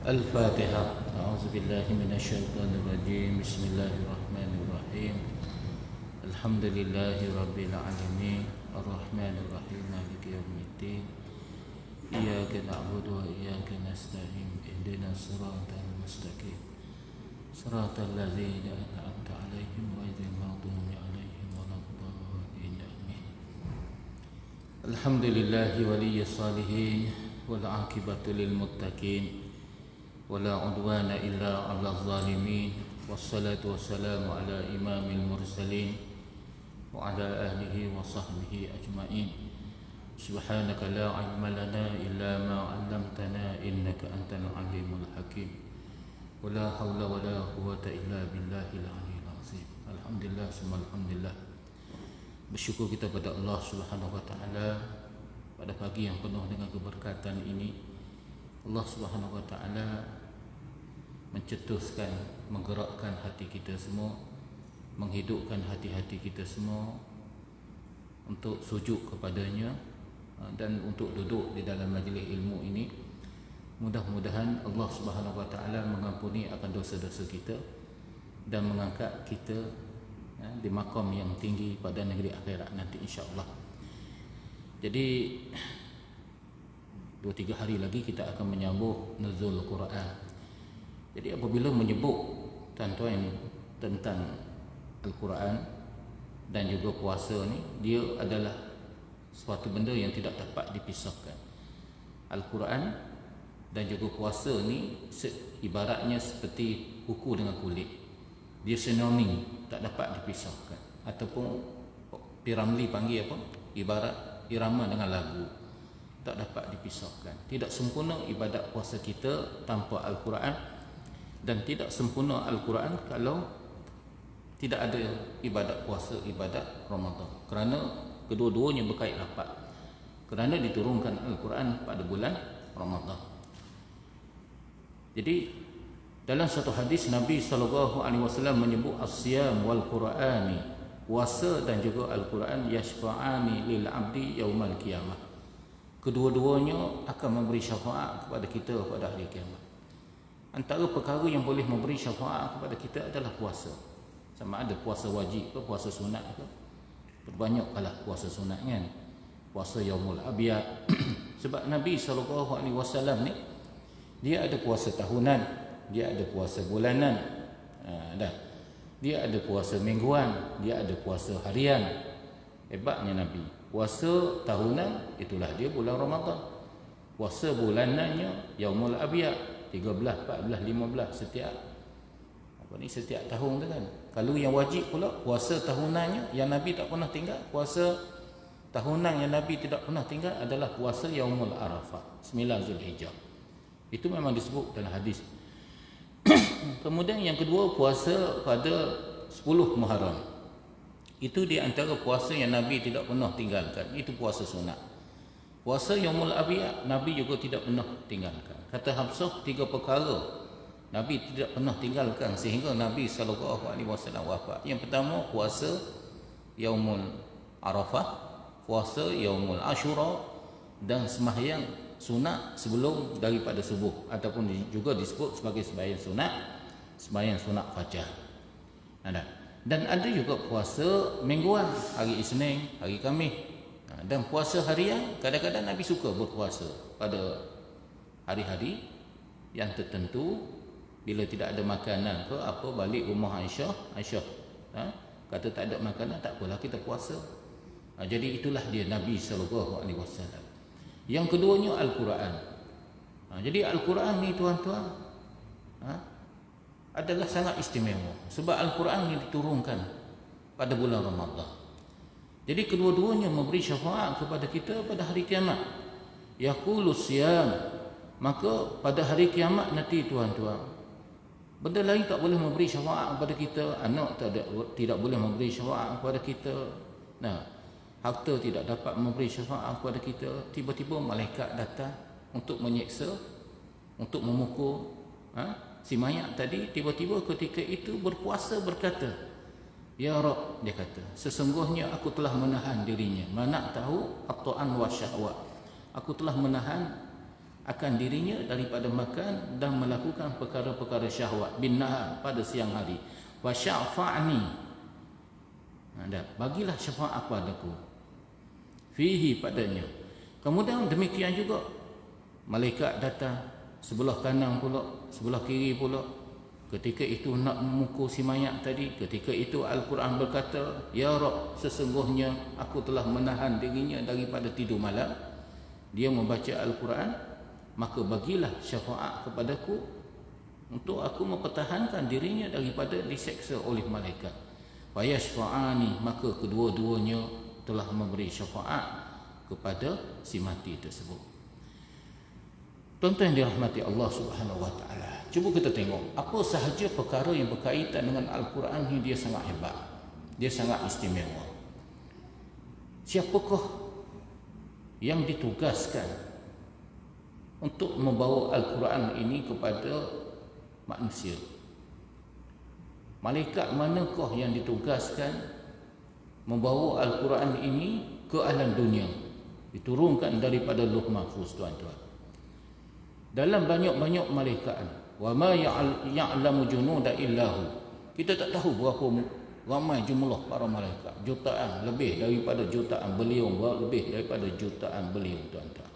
الفاتحة. أعوذ بالله من الشيطان الرجيم. بسم الله الرحمن الرحيم. الحمد لله رب العالمين الرحمن الرحيم مالك يوم الدين إياك نعبد وإياك نستعين اهدنا الصراط المستقيم صراط الذين أنعمت عليهم غير المغضوب عليهم ولا الضالين آمين. الحمد لله ولي الصالحين والعاقبة للمتقين ولا عدوان إلا على الظالمين والصلاة والسلام على إمام المرسلين وعلى آله وصحبه أجمعين. سبحانك لا علم لنا إلا ما علمتنا إنك أنت العليم الحكيم ولا حول ولا قوة إلا بالله العلي العظيم. Alhamdulillah, semua alhamdulillah. Bersyukur kita pada Allah Subhanahu wa taala pada pagi yang penuh dengan keberkatan ini. Allah Subhanahu wa taala mencetuskan, menggerakkan hati kita semua, menghidupkan hati-hati kita semua untuk sujud kepadanya dan untuk duduk di dalam majlis ilmu ini. Mudah-mudahan Allah Subhanahu wa taala mengampuni akan dosa-dosa kita dan mengangkat kita di maqam yang tinggi pada negeri akhirat nanti insya-Allah. Jadi 2-3 hari lagi kita akan menyambut nuzul Quran. Jadi apabila menyebut tuan-tuan tentang Al-Quran dan juga puasa ni, dia adalah suatu benda yang tidak dapat dipisahkan. Al-Quran dan juga puasa ni ibaratnya seperti kuku dengan kulit. Dia sinonim, tak dapat dipisahkan. Ataupun Piramli panggil apa? Ibarat irama dengan lagu, tak dapat dipisahkan. Tidak sempurna ibadat puasa kita tanpa Al-Quran, dan tidak sempurna Al-Quran kalau tidak ada ibadat puasa, ibadat Ramadan. Kerana kedua-duanya berkait rapat. Kerana diturunkan Al-Quran pada bulan Ramadan. Jadi dalam satu hadis Nabi SAW menyebut as-siyam wal Qur'ani, puasa dan juga Al-Quran yashfa'ani lil abdi yaumal qiyamah. Kedua-duanya akan memberi syafaat kepada kita pada hari kiamat. Antara perkara yang boleh memberi syafaat kepada kita adalah puasa. Sama ada puasa wajib ke puasa sunat ke. Berbanyaklah puasa sunat kan. Puasa Yaumul Abiyad. Sebab Nabi SAW ni, dia ada puasa tahunan, dia ada puasa bulanan, dia ada puasa mingguan, dia ada puasa harian. Hebatnya Nabi. Puasa tahunan itulah dia bulan Ramadan. Puasa bulanannya Yaumul Abiyad 13, 14, 15 setiap tahun tu kan. Kalau yang wajib pula puasa tahunannya yang Nabi tak pernah tinggal, puasa tahunan yang Nabi tidak pernah tinggal adalah puasa Yaumul Arafah 9 Zulhijjah. Itu memang disebut dalam hadis. Kemudian yang kedua, puasa pada 10 Muharram. Itu di antara puasa yang Nabi tidak pernah tinggalkan. Itu puasa sunat. Puasa Yaumul Abiyad Nabi juga tidak pernah tinggalkan. Kata Hafsah, 3 perkara Nabi tidak pernah tinggalkan sehingga Nabi SAW wafat. Yang pertama, puasa Yaumul Arafah, puasa Yaumul Ashura, dan sembahyang sunat sebelum daripada subuh, ataupun juga disebut sebagai sembahyang sunat fajar. Dan ada juga puasa mingguan, hari Isnin, hari Khamis. Dan puasa harian, kadang-kadang Nabi suka berpuasa pada hari-hari yang tertentu. Bila tidak ada makanan ke apa, balik rumah Aisyah kata tak ada makanan, tak apalah kita puasa. Jadi itulah dia Nabi SAW. Yang keduanya Al-Quran. Jadi Al-Quran ni tuan-tuan adalah sangat istimewa. Sebab Al-Quran ni diturunkan pada bulan Ramadan. Jadi kedua-duanya memberi syafaat kepada kita pada hari kiamat. Yaqulus siyam. Maka pada hari kiamat nanti tuan-tuan, benda lain tak boleh memberi syafaat kepada kita. Anak tidak boleh memberi syafaat kepada kita. Harta tidak dapat memberi syafaat kepada kita. Tiba-tiba malaikat datang untuk menyeksa, untuk memukul si mayat tadi. Tiba-tiba ketika itu berpuasa berkata, Ya Rabb, dia kata, sesungguhnya aku telah menahan dirinya. Mana tahu at-ta'an wa syahwat. Aku telah menahan akan dirinya daripada makan dan melakukan perkara-perkara syahwat bin nahar pada siang hari. Wa syafa'ni, bagilah syafaat padaku fihi padanya. Kemudian demikian juga malaikat datang sebelah kanan pula, sebelah kiri pula. Ketika itu nak memukul si mayat tadi, ketika itu Al-Quran berkata, ya Rabb, sesungguhnya aku telah menahan dirinya daripada tidur malam. Dia membaca Al-Quran, maka bagilah syafaat kepadaku untuk aku mempertahankan dirinya daripada diseksa oleh malaikat. Wa yashfa'ani, maka kedua-duanya telah memberi syafaat kepada si mati tersebut. Tuan-tuan yang dirahmati Allah Subhanahu wa taala, cuba kita tengok apa sahaja perkara yang berkaitan dengan Al-Quran ni, dia sangat hebat, dia sangat istimewa. Siapakah yang ditugaskan untuk membawa Al-Quran ini kepada manusia? Malaikat manakah yang ditugaskan membawa Al-Quran ini ke alam dunia, diturunkan daripada Lauh Mahfuz, tuan-tuan? Dalam banyak-banyak malaikat, wa ma ya'lamu junuda illahu, kita tak tahu berapa ramai jumlah para malaikat, jutaan, lebih daripada jutaan beliau, lebih daripada jutaan beliau, tuan-tuan.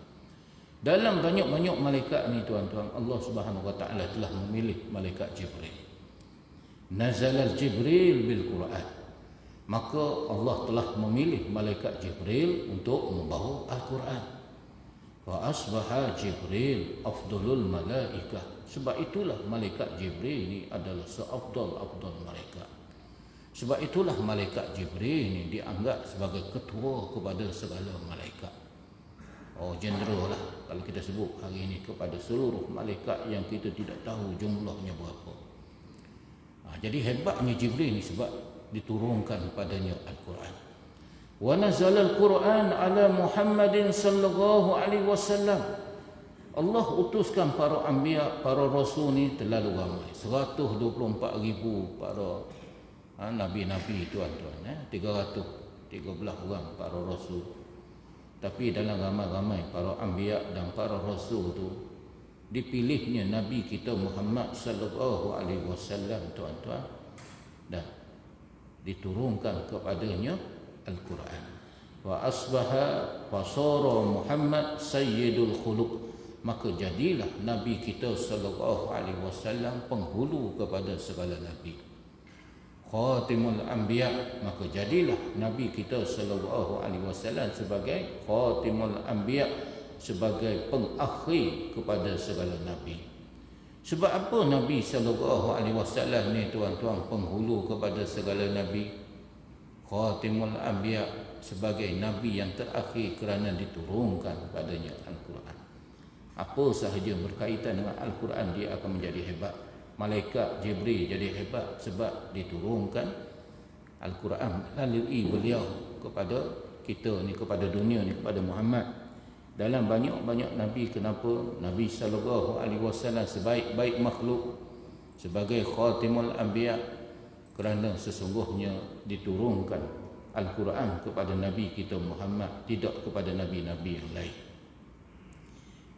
Dalam banyak-banyak malaikat ni, tuan-tuan, Allah Subhanahu wa taala telah memilih malaikat Jibril. Nazala Jibril bil Quran, maka Allah telah memilih malaikat Jibril untuk membawa Al-Quran. Wa asbaha Jibril afdalul malaikah, sebab itulah malaikat Jibril ni adalah seafdal-afdal malaikat. Sebab itulah malaikat Jibril ni dianggap sebagai ketua kepada segala malaikat. Oh, general lah kalau kita sebut hari ini kepada seluruh malaikat yang kita tidak tahu jumlahnya berapa. Jadi hebatnya Jibril ni sebab diturunkan padanya Al-Quran. Wa nazala al-Quran ala Muhammadin sallallahu alaihi wasallam. Allah utuskan para anbiya, para rasul ni terlalu ramai, 124,000 para nabi-nabi, tuan-tuan, 313 orang para rasul. Tapi dalam ramai-ramai para anbiya dan para rasul tu, dipilihnya Nabi kita Muhammad sallallahu alaihi wasallam, tuan-tuan, dan diturunkan kepadanya Al-Quran. Wa asbaha fasara Muhammad sayyidul khuluq, maka jadilah Nabi kita sallallahu alaihi wasallam penghulu kepada segala nabi. Khatimul anbiya, maka jadilah Nabi kita sallallahu alaihi wasallam sebagai khatimul anbiya, sebagai pengakhir kepada segala nabi. Sebab apa Nabi sallallahu alaihi wasallam ni, tuan-tuan, penghulu kepada segala nabi? Khatimul anbiya, sebagai nabi yang terakhir kerana diturunkan padanya Al-Quran. Apa sahaja berkaitan dengan Al-Quran, dia akan menjadi hebat. Malaikat Jibril jadi hebat sebab diturunkan Al-Quran melalui beliau kepada kita ni, kepada dunia ni, kepada Muhammad. Dalam banyak-banyak nabi, kenapa Nabi sallallahu alaihi wasallam sebaik-baik makhluk, sebagai khatimul anbiya? Kerana sesungguhnya diturunkan Al-Quran kepada Nabi kita Muhammad, tidak kepada nabi-nabi yang lain.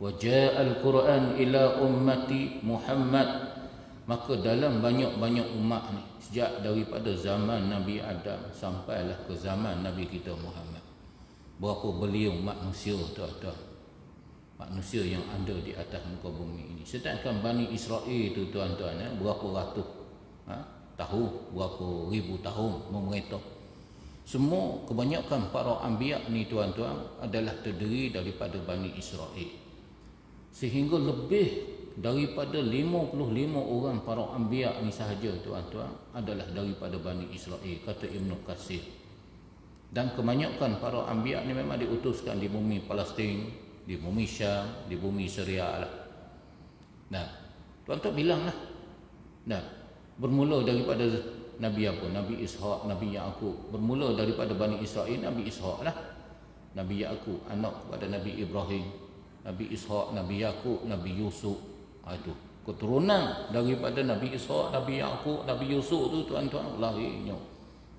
Wa ja'al Quran ila ummati Muhammad, maka dalam banyak-banyak umat ni, sejak daripada zaman Nabi Adam sampailah ke zaman Nabi kita Muhammad, berapa beliau manusia, tuan-tuan, manusia yang ada di atas muka bumi ini. Sedangkan Bani Israel itu, tuan-tuan, berapa ratus tahu, berapa ribu tahun memerintah. Semua kebanyakan para anbiya ni, tuan-tuan, adalah terdiri daripada Bani Israel. Sehingga lebih daripada 55 orang para anbiya ni sahaja, tuan-tuan, adalah daripada Bani Israel, kata Ibn Katsir. Dan kebanyakan para anbiya ni memang diutuskan di bumi Palestin, di bumi Syam, di bumi Syria lah. Nah, tuan-tuan bilanglah. Nah, bermula daripada Nabi apa? Nabi Ishaq, Nabi Ya'qub. Bermula daripada Bani Israel, Nabi Ishaq lah. Nabi Ya'qub, anak kepada Nabi Ibrahim. Nabi Ishaq, Nabi Ya'qub, Nabi Yusuf. Itu keturunan daripada Nabi Ishaq, Nabi Ya'qub, Nabi Yusuf tu, tuan-tuan, lahirnya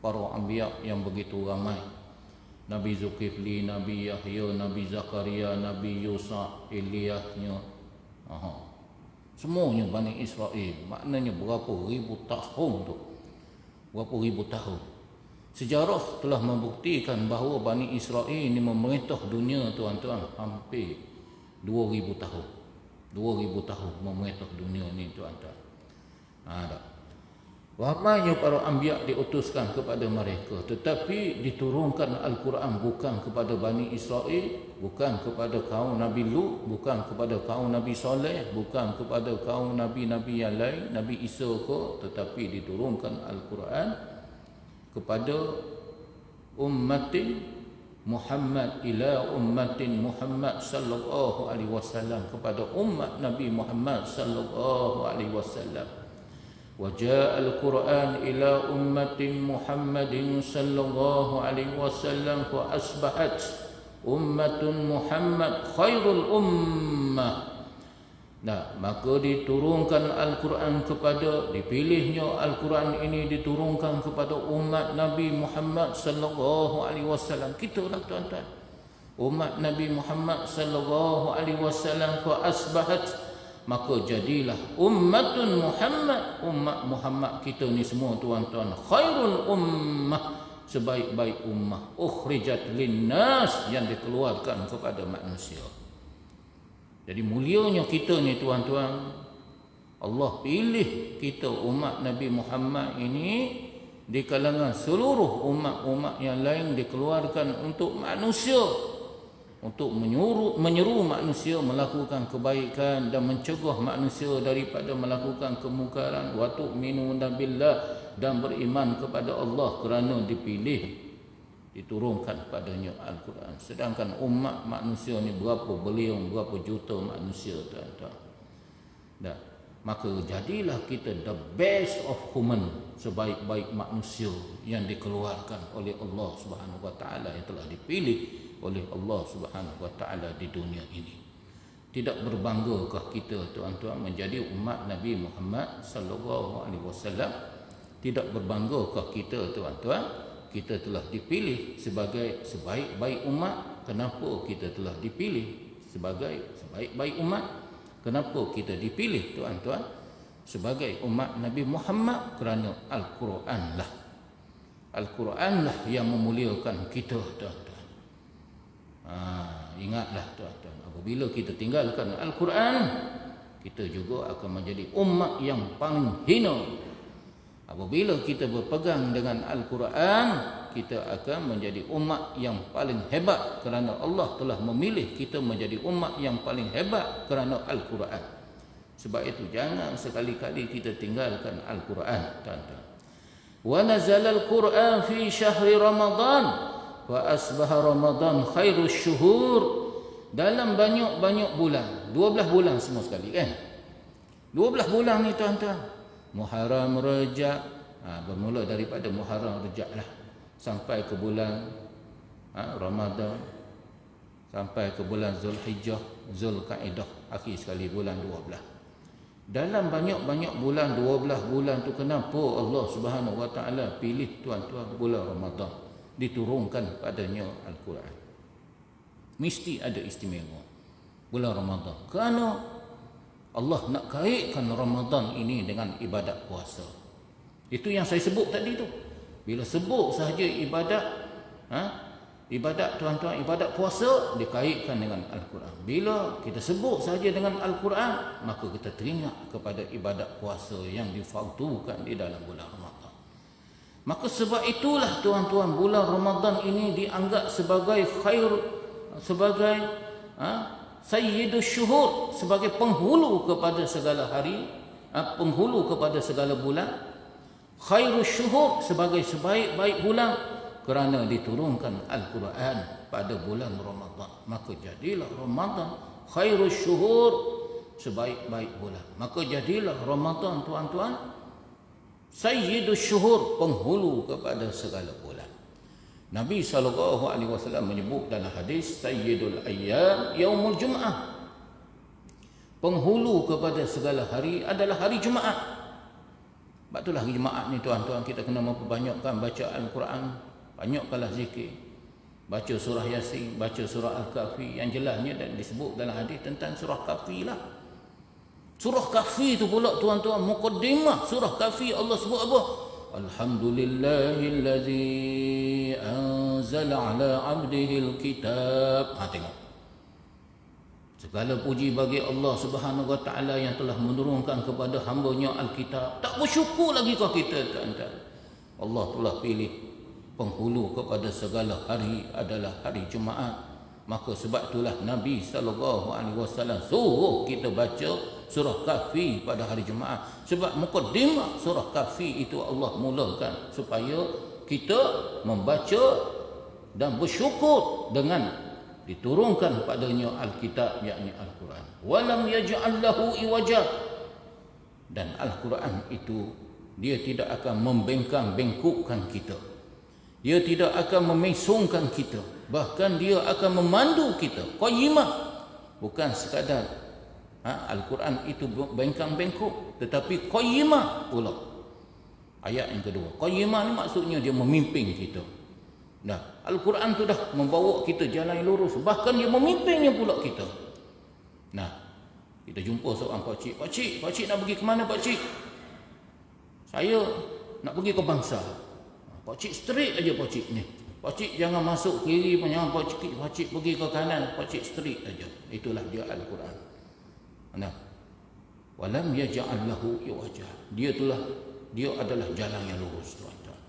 para anbiya yang begitu ramai. Nabi Zulkifli, Nabi Yahya, Nabi Zakaria, Nabi Yusa, Ilyasnya. Semuanya Bani Israel. Maknanya berapa ribu tahun tu. Berapa ribu tahun. Sejarah telah membuktikan bahawa Bani Israel ini memerintah dunia, tuan-tuan, hampir 2000 tahun. 2000 tahun memerintah dunia ni, tuan-tuan. Ramainya para anbiya diutuskan kepada mereka, tetapi diturunkan Al-Quran bukan kepada Bani Israel, bukan kepada kaum Nabi Lut, bukan kepada kaum Nabi Saleh, bukan kepada kaum Nabi-Nabi yang lain, Nabi Isa ke, tetapi diturunkan Al-Quran kepada ummatin Muhammad, ila ummatin Muhammad sallallahu alaihi wasallam, kepada umat Nabi Muhammad sallallahu alaihi wasallam. وجاء القرآن إلى أمة محمد صلى الله عليه وسلم فأصبحت أمة محمد خير الأمة. Maka diturunkan Al-Quran kepada, dipilihnya Al-Quran ini diturunkan kepada umat Nabi Muhammad sallallahu alaihi wasallam. Kitalah, tuan-tuan, umat Nabi Muhammad sallallahu alaihi wasallam. Fa asbahat, maka jadilah ummatun Muhammad, umat Muhammad kita ni semua, tuan-tuan, khairul ummah, sebaik-baik ummah, ukhrijat linnas, yang dikeluarkan kepada manusia. Jadi mulianya kita ni, tuan-tuan, Allah pilih kita umat Nabi Muhammad ini di kalangan seluruh umat-umat yang lain, dikeluarkan untuk manusia, untuk menyeru manusia melakukan kebaikan dan mencegah manusia daripada melakukan kemungkaran. Wa tu'minuna billah, dan beriman kepada Allah, kerana dipilih, diturunkan padanya Al-Quran. Sedangkan umat manusia ni berapa beliau, berapa juta manusia, tuan-tuan. Maka jadilah kita the best of human, sebaik-baik manusia yang dikeluarkan oleh Allah Subhanahu wa taala, yang telah dipilih oleh Allah Subhanahu wa taala di dunia ini. Tidak berbanggakah kita, tuan-tuan, menjadi umat Nabi Muhammad sallallahu alaihi wasallam? Tidak berbanggakah kita, tuan-tuan, kita telah dipilih sebagai sebaik-baik umat? Kenapa kita telah dipilih sebagai sebaik-baik umat? Kenapa kita dipilih, tuan-tuan, sebagai umat Nabi Muhammad? Kerana Al-Quran lah. Al-Quran lah yang memuliakan kita, tuan-tuan. Ingatlah, tuan-tuan, apabila kita tinggalkan Al-Quran, kita juga akan menjadi umat yang paling hina. Apabila kita berpegang dengan Al-Quran, kita akan menjadi umat yang paling hebat, kerana Allah telah memilih kita menjadi umat yang paling hebat kerana Al-Quran. Sebab itu jangan sekali-kali kita tinggalkan Al-Quran, tuan-tuan. Wa nazala al-Quran fi syahri Ramadan wa asbaha Ramadan khairus syuhur. Dalam banyak-banyak bulan, 12 bulan semua sekali, kan? 12 bulan ni, tuan-tuan, Muharram, Rajab, bermula daripada Muharram, Rajab lah, sampai ke bulan Ramadan, sampai ke bulan Zulhijjah, Zulkaidah, akhir sekali bulan 12. Dalam banyak-banyak bulan, 12 bulan tu, kenapa Allah Subhanahu wa taala pilih, tuan-tuan, bulan Ramadan, diturunkan padanya Al-Quran? Mesti ada istimewa bulan Ramadan, kerana Allah nak kaitkan Ramadan ini dengan ibadat puasa. Itu yang saya sebut tadi tu. Bila sebut sahaja ibadat, ibadat, tuan-tuan, ibadat puasa, dikaitkan dengan Al-Quran. Bila kita sebut sahaja dengan Al-Quran, maka kita teringat kepada ibadat puasa yang difardukan di dalam bulan Ramadan. Maka sebab itulah, tuan-tuan, bulan Ramadan ini dianggap sebagai sayyidus syuhur, sebagai penghulu kepada segala hari, penghulu kepada segala bulan. Khairus syuhur, sebagai sebaik-baik bulan, kerana diturunkan Al-Quran pada bulan Ramadan. Maka jadilah Ramadan khairus syuhur, sebaik-baik bulan. Maka jadilah Ramadan, tuan-tuan, sayyidus syuhur, penghulu kepada segala bulan. Nabi SAW menyebut dalam hadis, sayyidul ayyam yaumul Jum'ah, penghulu kepada segala hari adalah hari Jumaat. Sebab itulah hari Jumaat ni, tuan-tuan, kita kena memperbanyakkan baca Al-Quran, banyakkanlah zikir. baca surah Yasin, baca surah Al-Kahfi, yang jelasnya dan disebut dalam hadis tentang surah Kahfi lah. Surah Kahfi itu pula tuan-tuan, muqaddimah surah Kahfi Allah sebut apa? Alhamdulillahillazi anzala ala abdihil kitab. Tengok. Segala puji bagi Allah Subhanahu wa taala yang telah menurunkan kepada hamba-Nya Alkitab. Tak bersyukur lagi kau kita, tuan-tuan. Allah telah pilih penghulu kepada segala hari adalah hari Jumaat. Maka sebab itulah Nabi SAW suruh kita baca surah Kahfi pada hari Jumaat. Sebab muqaddimah surah Kahfi itu Allah mulakan supaya kita membaca dan bersyukur dengan diturunkan padanya Alkitab, yakni Al-Quran. Walam yaj'al lahu iwaja. Dan Al-Quran itu dia tidak akan membengkang-bengkokkan kita. Dia tidak akan memesongkan kita. Bahkan dia akan memandu kita. Qayyimah. Bukan sekadar Al-Quran itu bengkang-bengkok, tetapi qayyimah pula. Ayat yang kedua. Qayyimah ni maksudnya dia memimpin kita. Nah, Al-Quran tu dah membawa kita jalan yang lurus. Bahkan dia memimpinnya pula kita. Nah, kita jumpa seorang pakcik. Pakcik nak pergi ke mana pakcik? Saya nak pergi ke Bangsa. Pakcik straight aja pakcik ni. Pakcik jangan masuk kiri, jangan pakcik pergi ke kanan. Pakcik straight aja. Itulah dia Al-Quran. Nah, walam yaj'al lahu iwaja. Dia adalah jalan yang lurus, tuan-tuan.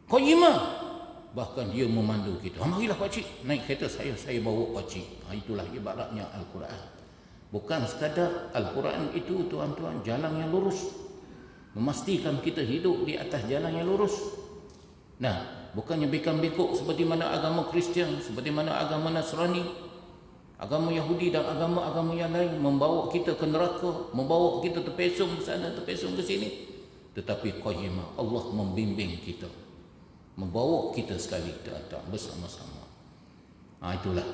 Qayyimah. Bahkan dia memandu kita. Marilah pakcik, naik kereta saya bawa pakcik. Itulah ibaratnya Al-Quran. Bukan sekadar Al-Quran itu, tuan-tuan, jalan yang lurus. Memastikan kita hidup di atas jalan yang lurus. Nah, bukannya bengkang-bengkok seperti mana agama Kristian, seperti mana agama Nasrani, agama Yahudi dan agama-agama yang lain membawa kita ke neraka, membawa kita terpesong ke sana, terpesong ke sini. Tetapi qayyimah, Allah membimbing kita, membawa kita sekali bersama-sama. Itulah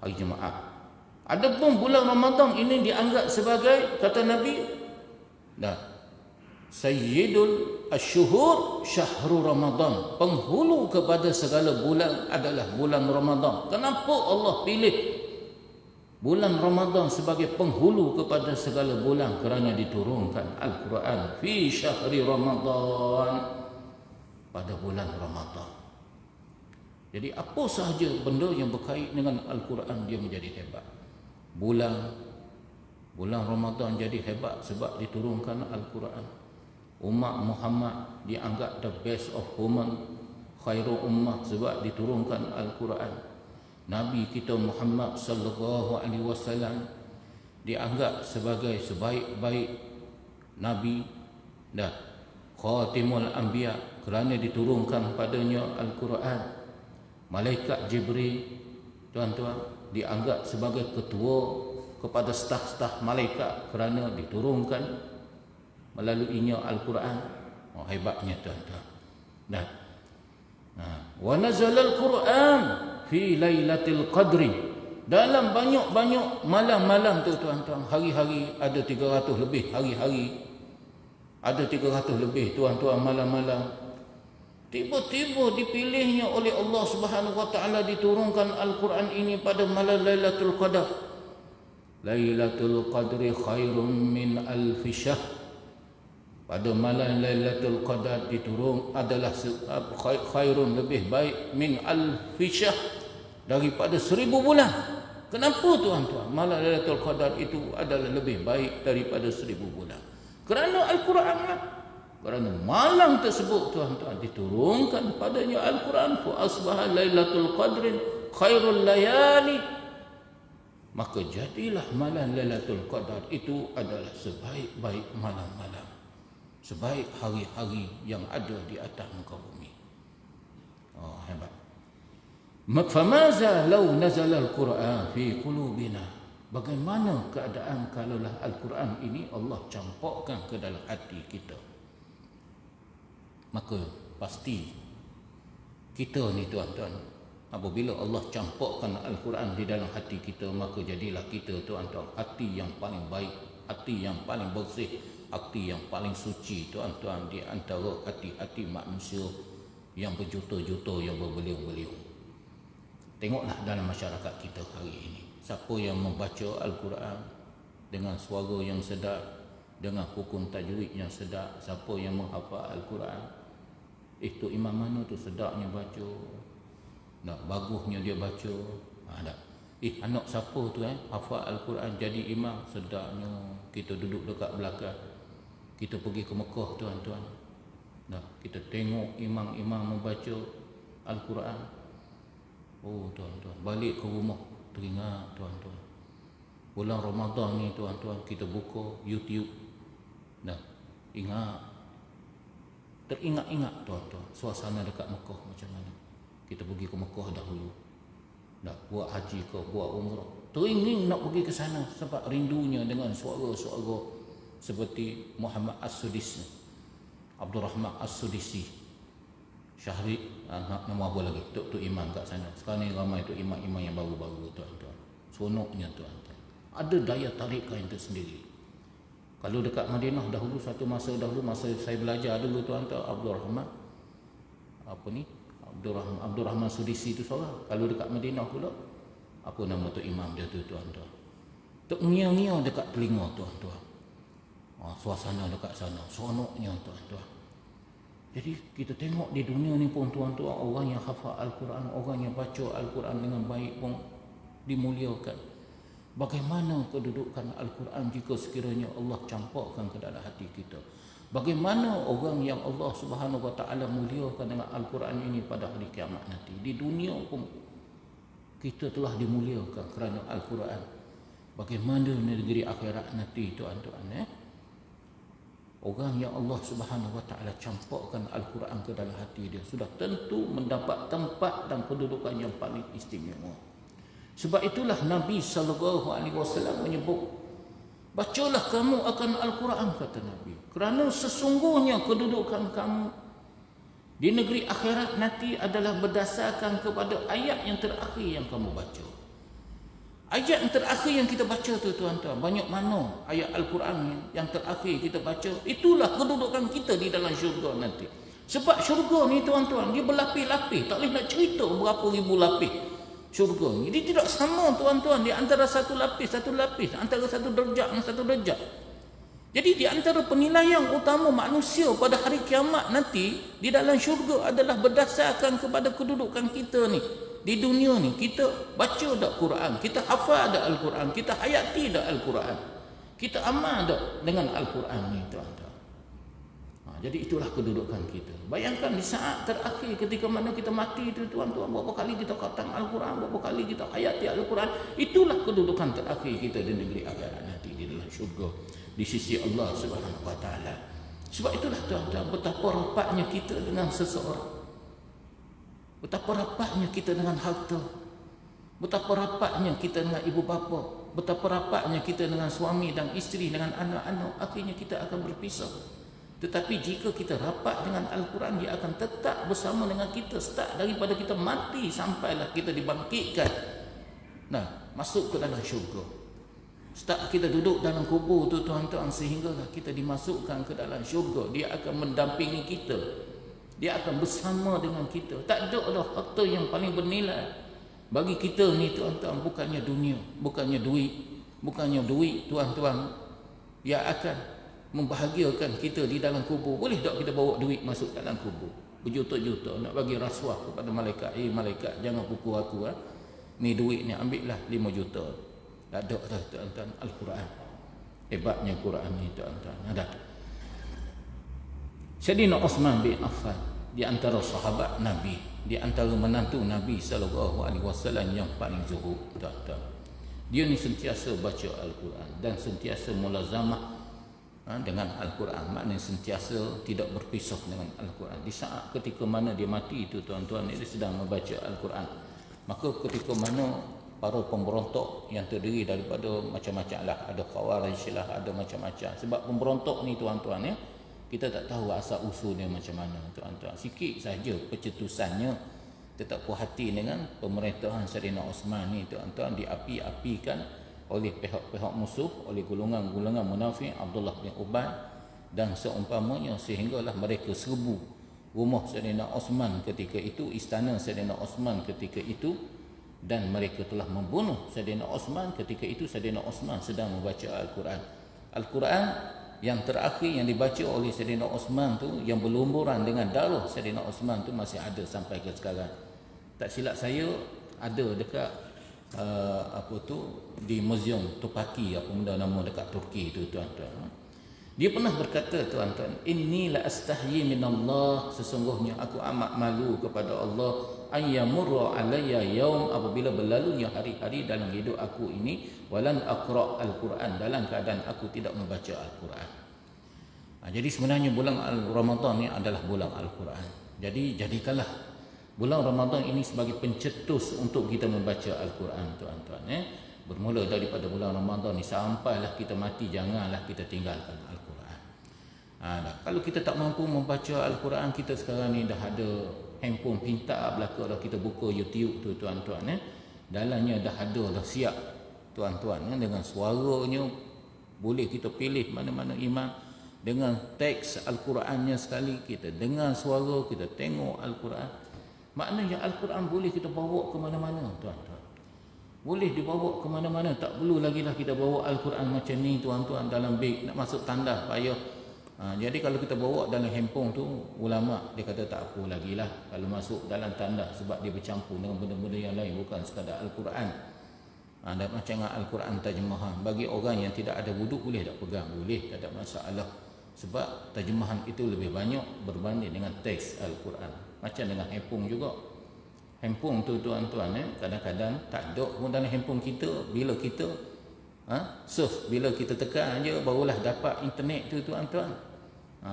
hari Jumaat. Adapun bulan Ramadan ini dianggap sebagai, kata Nabi, Sayyidul Asyuhur Syahrul Ramadan. Penghulu kepada segala bulan adalah bulan Ramadan. Kenapa Allah pilih bulan Ramadan sebagai penghulu kepada segala bulan? Kerana diturunkan Al-Quran fi syahri Ramadan, pada bulan Ramadan. Jadi apa sahaja benda yang berkait dengan Al-Quran dia menjadi hebat. Bulan Ramadan jadi hebat sebab diturunkan Al-Quran. Umat Muhammad dianggap the best of women, khairul ummah sebab diturunkan Al-Quran. Nabi kita Muhammad sallallahu alaihi wasallam dianggap sebagai sebaik-baik nabi dan khatimul anbiya kerana diturunkan padanya Al-Quran. Malaikat Jibril, tuan-tuan, dianggap sebagai ketua kepada staf-staf malaikat kerana diturunkan melaluinya Al-Quran. Hebatnya, tuan-tuan. Dan wa nazala Al-Quran fi lailatul qadri. Dalam banyak-banyak malam-malam tu, tuan-tuan, hari-hari ada 300 lebih hari-hari. Ada 300 lebih, tuan-tuan, malam-malam. Tiba-tiba dipilihnya oleh Allah Subhanahu wa taala diturunkan Al-Quran ini pada malam Lailatul Qadar. Lailatul Qadri khairun min alfi syahr. Pada malam Lailatul Qadar diturun adalah khairun, lebih baik, min alfi syahr, daripada 1000 bulan. Kenapa, tuan-tuan? Malam Lailatul Qadar itu adalah lebih baik daripada 1000 bulan. Kerana Al-Quran lah. Kerana malam tersebut, tuan-tuan, diturunkan padanya Al-Quran. Fa asbaha Lailatul Qadrin khairul layali. Maka jadilah malam Lailatul Qadar itu adalah sebaik-baik malam-malam, sebaik hari-hari yang ada di atas muka bumi. Hebat. Famaza law nazala al-Quran fi qulubina. Bagaimana keadaan kalaulah Al-Quran ini Allah campakkan ke dalam hati kita? Maka pasti kita ni, tuan-tuan, apabila Allah campakkan Al-Quran di dalam hati kita, maka jadilah kita, tuan-tuan, hati yang paling baik, hati yang paling bersih, hati yang paling suci, tuan-tuan, di antara hati-hati manusia yang berjuta-juta yang berbeliung-beliung. Tengoklah dalam masyarakat kita hari ini, siapa yang membaca Al-Quran dengan suara yang sedap, dengan hukum tajwid yang sedap, siapa yang menghafal Al-Quran. Itu imam mana tu sedapnya baca, bagusnya dia baca. Tak. Anak siapa tu hafal Al-Quran jadi imam, sedapnya. Kita duduk dekat belakang, kita pergi ke Mekah tuan-tuan, kita tengok imam-imam membaca Al-Quran. Oh tuan-tuan, balik ke rumah teringat tuan-tuan, bulan Ramadan ni tuan-tuan, kita buka YouTube, teringat tuan-tuan suasana dekat Mekah macam mana. Kita pergi ke Mekah dahulu, buat haji ke buat umrah, teringin nak pergi ke sana sebab rindunya dengan suara-suara seperti Muhammad As-Sudisi, Abdul Rahman As-Sudisi, Syahri, nama apa lagi, Tok Imam kat sana. Sekarang ni ramai tu imam-imam yang baru-baru tuan-tuan. Seronoknya tuan-tuan, ada daya tarikan itu sendiri. Kalau dekat Madinah dahulu, satu masa dahulu, masa saya belajar dulu tuan-tuan, Abdul Rahman Sudisi itu seorang. Kalau dekat Madinah pula, apa nama tu imam dia tu tuan-tuan, tok ngiang-ngiang dekat telinga tuan-tuan. Suasana dekat sana seronoknya tuan-tuan. Jadi kita tengok di dunia ni pun tuan-tuan, orang yang hafal Al-Quran, orang yang baca Al-Quran dengan baik pun dimuliakan. Bagaimana kedudukan Al-Quran jika sekiranya Allah campurkan ke dalam hati kita? Bagaimana orang yang Allah Subhanahu Wa Taala muliakan dengan Al-Quran ini pada hari kiamat nanti? Di dunia pun kita telah dimuliakan kerana Al-Quran. Bagaimana negeri akhirat nanti tuan-tuan? Orang yang Allah Subhanahu Wa Taala campurkan Al-Quran ke dalam hati dia sudah tentu mendapat tempat dan kedudukan yang paling istimewa. Sebab itulah Nabi SAW menyebut, bacalah kamu akan Al-Quran, kata Nabi, kerana sesungguhnya kedudukan kamu di negeri akhirat nanti adalah berdasarkan kepada ayat yang terakhir yang kamu baca. Ayat yang terakhir yang kita baca tu tuan-tuan, banyak mana ayat Al-Quran yang terakhir kita baca, itulah kedudukan kita di dalam syurga nanti. Sebab syurga ni tuan-tuan, dia berlapis-lapis, tak boleh nak cerita berapa ribu lapis syurga ni. Dia tidak sama tuan-tuan, di antara satu lapis, antara satu derajat dengan satu derajat. Jadi di antara penilaian utama manusia pada hari kiamat nanti di dalam syurga adalah berdasarkan kepada kedudukan kita ni. Di dunia ni kita baca tak Quran, kita hafal tak Al-Quran, kita hayati tak Al-Quran, kita amal tak dengan Al-Quran ni tuan-tuan. Jadi itulah kedudukan kita. Bayangkan di saat terakhir ketika mana kita mati itu tuan-tuan, berapa kali kita khatam Al-Quran, berapa kali kita hayati Al-Quran. Itulah kedudukan terakhir kita di negeri akhirat nanti, di dalam syurga, di sisi Allah Subhanahu Wa Taala. Sebab itulah tuan-tuan, betapa rapatnya kita dengan seseorang, betapa rapatnya kita dengan harta, betapa rapatnya kita dengan ibu bapa, betapa rapatnya kita dengan suami dan isteri, dengan anak-anak. Akhirnya kita akan berpisah. Tetapi jika kita rapat dengan Al-Quran, dia akan tetap bersama dengan kita start daripada kita mati sampailah kita dibangkitkan, masuk ke dalam syurga. Start kita duduk dalam kubur tu tuan-tuan, sehinggalah kita dimasukkan ke dalam syurga. Dia akan mendampingi kita, dia akan bersama dengan kita. Tak ada dah harta yang paling bernilai bagi kita ni tuan-tuan, bukannya dunia, bukannya duit tuan-tuan yang akan membahagiakan kita di dalam kubur. Boleh tak kita bawa duit masuk dalam kubur berjuta-juta, nak bagi rasuah kepada malaikat, malaikat jangan pukul aku, ni duit ni ambil lah 5 juta. Tak ada dah tuan-tuan. Al-Quran, hebatnya Quran ni tuan-tuan. Ada Sayyidina Uthman bin Affan, di antara sahabat Nabi, di antara menantu Nabi SAW yang paling zuhud tuan-tuan. Dia ni sentiasa baca Al-Quran dan sentiasa mulazamah dengan Al-Quran, maknanya sentiasa tidak berpisah dengan Al-Quran. Di saat ketika mana dia mati itu tuan-tuan, dia sedang membaca Al-Quran. Maka ketika mana para pemberontak yang terdiri daripada macam-macam lah, ada Khawarij lah, ada macam-macam. Sebab pemberontak ni tuan-tuan kita tak tahu asal usulnya macam mana tuan-tuan. Sikit saja pencetusannya, tetap puas hati dengan pemerintahan Sayyidina Uthman ni tuan-tuan, diapi-apikan oleh pihak-pihak musuh, oleh golongan-golongan munafik, Abdullah bin Ubay dan seumpamanya, sehinggalah mereka serbu rumah Saidina Osman ketika itu, istana Saidina Osman ketika itu, dan mereka telah membunuh Saidina Osman ketika itu. Saidina Osman sedang membaca Al-Quran. Al-Quran yang terakhir yang dibaca oleh Saidina Osman tu, yang berlumuran dengan darah Saidina Osman tu, masih ada sampai ke sekarang. Tak silap saya ada dekat di muzium Topaki apa benda nama dekat Turki tu, tuan-tuan. Dia pernah berkata, tuan-tuan, inni la astahyi minallah, sesungguhnya aku amat malu kepada Allah, ayyamurra alayya yaum, apabila berlalunya hari-hari dalam hidup aku ini, walan aqra al-Quran, dalam keadaan aku tidak membaca Al-Quran. Jadi sebenarnya bulan Ramadan ni adalah bulan Al-Quran. Jadi jadikanlah bulan Ramadan ini sebagai pencetus untuk kita membaca Al-Quran, tuan-tuan. Bermula daripada bulan Ramadan ni sampailah kita mati, janganlah kita tinggalkan Al-Quran. Kalau kita tak mampu membaca Al-Quran, kita sekarang ni dah ada handphone pintar belaka dah, kita buka YouTube tu, tuan-tuan. Dalamnya dah ada dah siap, tuan-tuan, dengan suaranya boleh kita pilih mana-mana imam, dengan teks Al-Qurannya sekali, kita dengar suara, kita tengok Al-Quran. Maknanya Al-Quran boleh kita bawa ke mana-mana, tuan-tuan. Boleh dibawa ke mana-mana, tak perlu lagi lah kita bawa Al-Quran macam ni, tuan-tuan, dalam beg, nak masuk tandas payah. Jadi kalau kita bawa dalam handphone tu, ulama dia kata tak apa lagi lah kalau masuk dalam tandas, sebab dia bercampur dengan benda-benda yang lain, bukan sekadar Al-Quran. Dan macam Al-Quran terjemahan, bagi orang yang tidak ada wuduk boleh tak pegang? Boleh, tak ada masalah, sebab terjemahan itu lebih banyak berbanding dengan teks Al-Quran. Macam dengan handphone juga. Handphone tu, tuan-tuan, kadang-kadang tak ada pun dalam handphone kita. Bila kita surf, bila kita tekan je barulah dapat internet tu, tuan-tuan.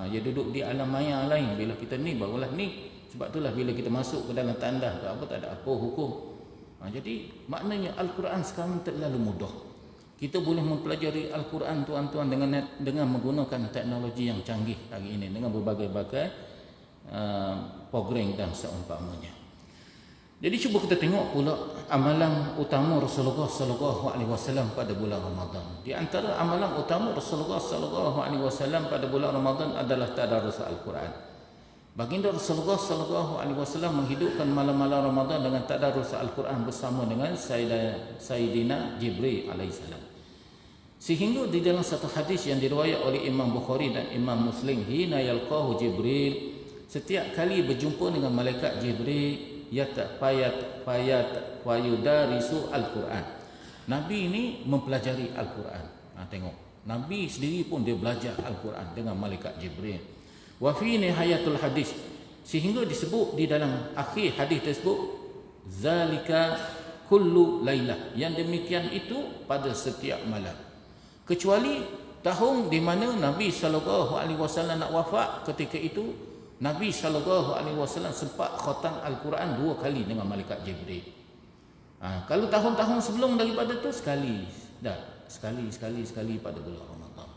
Dia duduk di alam maya lain. Bila kita ni barulah ni. Sebab itulah bila kita masuk ke dalam tandas tak ada apa hukum. Jadi maknanya Al-Quran sekarang terlalu mudah. Kita boleh mempelajari Al-Quran, tuan-tuan, dengan menggunakan teknologi yang canggih hari ini, dengan berbagai-bagai program dan seumpamanya. Jadi cuba kita tengok pula amalan utama Rasulullah sallallahu alaihi wasallam pada bulan Ramadan. Di antara amalan utama Rasulullah sallallahu alaihi wasallam pada bulan Ramadan adalah tadarus Al-Quran. Baginda Rasulullah sallallahu alaihi wasallam menghidupkan malam-malam Ramadan dengan tadarus Al-Quran bersama dengan Sayyidina Jibril alaihissalam. Sehingga di dalam satu hadis yang diriwayat oleh Imam Bukhari dan Imam Muslim, hina yalqahu Jibril, setiap kali berjumpa dengan malaikat Jibril, yatafayat wayudarisu Al-Quran. Nabi ini mempelajari Al-Quran. Tengok, Nabi sendiri pun dia belajar Al-Quran dengan malaikat Jibril. Wa fi nihayatul hadis, sehingga disebut di dalam akhir hadis tersebut, zalika kullu lailah, yang demikian itu pada setiap malam, kecuali tahun di mana Nabi sallallahu alaihi wasallam nak wafat. Ketika itu Nabi SAW sempat khatam Al-Quran 2 kali dengan malaikat Jibril. Kalau tahun-tahun sebelum daripada tu sekali pada bulan Ramadan.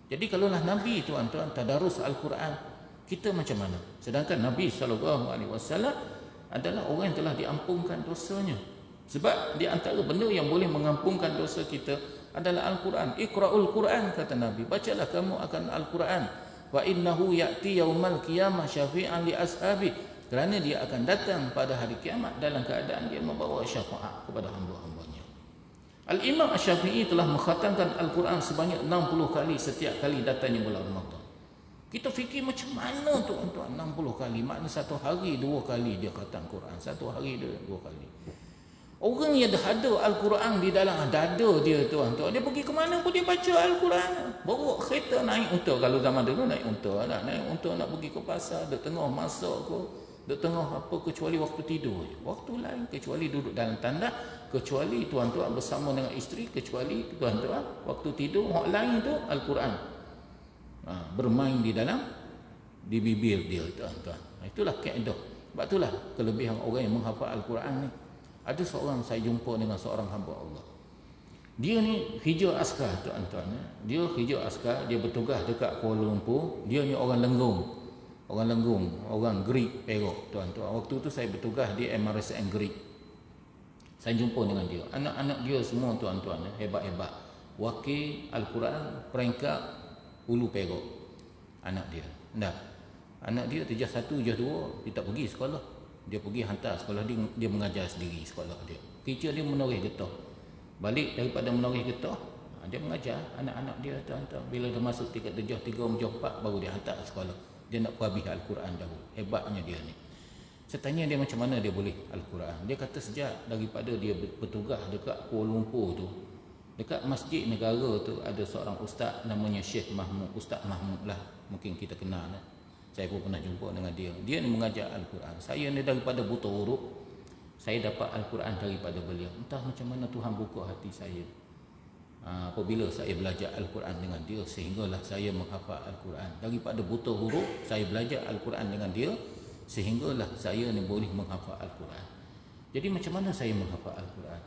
Jadi kalaulah Nabi, tuan-tuan, tadarus Al-Quran, kita macam mana? Sedangkan Nabi SAW adalah orang yang telah diampunkan dosanya. Sebab di antara benda yang boleh mengampunkan dosa kita adalah Al-Quran. Iqra'ul Quran, kata Nabi, bacalah kamu akan Al-Quran. Wa innahu ya'ti yaumal qiyamah syafi'an li ashabi, kerana dia akan datang pada hari kiamat dalam keadaan dia membawa syafaat kepada hamba-hambanya. Al-Imam Asy-Syafi'i telah mengkhatamkan Al-Quran sebanyak 60 kali setiap kali datangnya bulan Ramadan. Kita fikir macam mana tuan-tuan 60 kali? Makna satu hari 2 kali dia khatam Quran, satu hari dia 2 kali. Orang yang dah ada Al-Quran di dalam dada dia, tuan-tuan, dia pergi ke mana pun dia baca Al-Quran. Bawa kereta, naik unta. Kalau zaman dulu naik unta lah. Naik unta nak pergi ke pasar, duk tengah masak ke, duk tengah apa, kecuali waktu tidur. Waktu lain, kecuali duduk dalam tandas, kecuali tuan-tuan bersama dengan isteri, kecuali tuan-tuan waktu tidur. Hak lain tu Al-Quran bermain di bibir dia, tuan-tuan. Itulah kaedah. Sebab itulah kelebihan orang yang menghafal Al-Quran ni. Ada seorang saya jumpa dengan seorang hamba Allah. Dia ni hijau askar, tuan-tuan. Dia hijau askar, dia bertugas dekat Kuala Lumpur. Dia ni orang Lenggung. Orang Greek, Perak, tuan-tuan. Waktu tu saya bertugas di MRSN Greek. Saya jumpa dengan dia. Anak-anak dia semua, tuan-tuan, hebat-hebat. Wakil Al-Quran peringkat Hulu Perak. Anak dia. Anak dia terjah 1, terjah 2, dia tak pergi sekolah. Dia pergi hantar sekolah dia mengajar sendiri sekolah dia. Kerja dia menoreh getah. Balik daripada menoreh getah, dia mengajar anak-anak dia tuan-tuan. Bila dia masuk tingkat terjah 3, terjah 4 baru dia hantar sekolah. Dia nak perhabis Al-Quran dahulu. Hebatnya dia ni. Saya tanya dia macam mana dia boleh Al-Quran. Dia kata sejak daripada dia bertugas dekat Kuala Lumpur tu, dekat Masjid Negara tu ada seorang ustaz namanya Syekh Mahmud. Ustaz Mahmud lah, mungkin kita kenal lah. Saya pun pernah jumpa dengan dia. Dia ni mengajar Al-Quran. Saya ni daripada buta huruf, saya dapat Al-Quran daripada beliau. Entah macam mana Tuhan buka hati saya. Apabila saya belajar Al-Quran dengan dia, sehinggalah saya menghafal Al-Quran. Daripada buta huruf, saya belajar Al-Quran dengan dia, sehinggalah saya ni boleh menghafal Al-Quran. Jadi macam mana saya menghafal Al-Quran?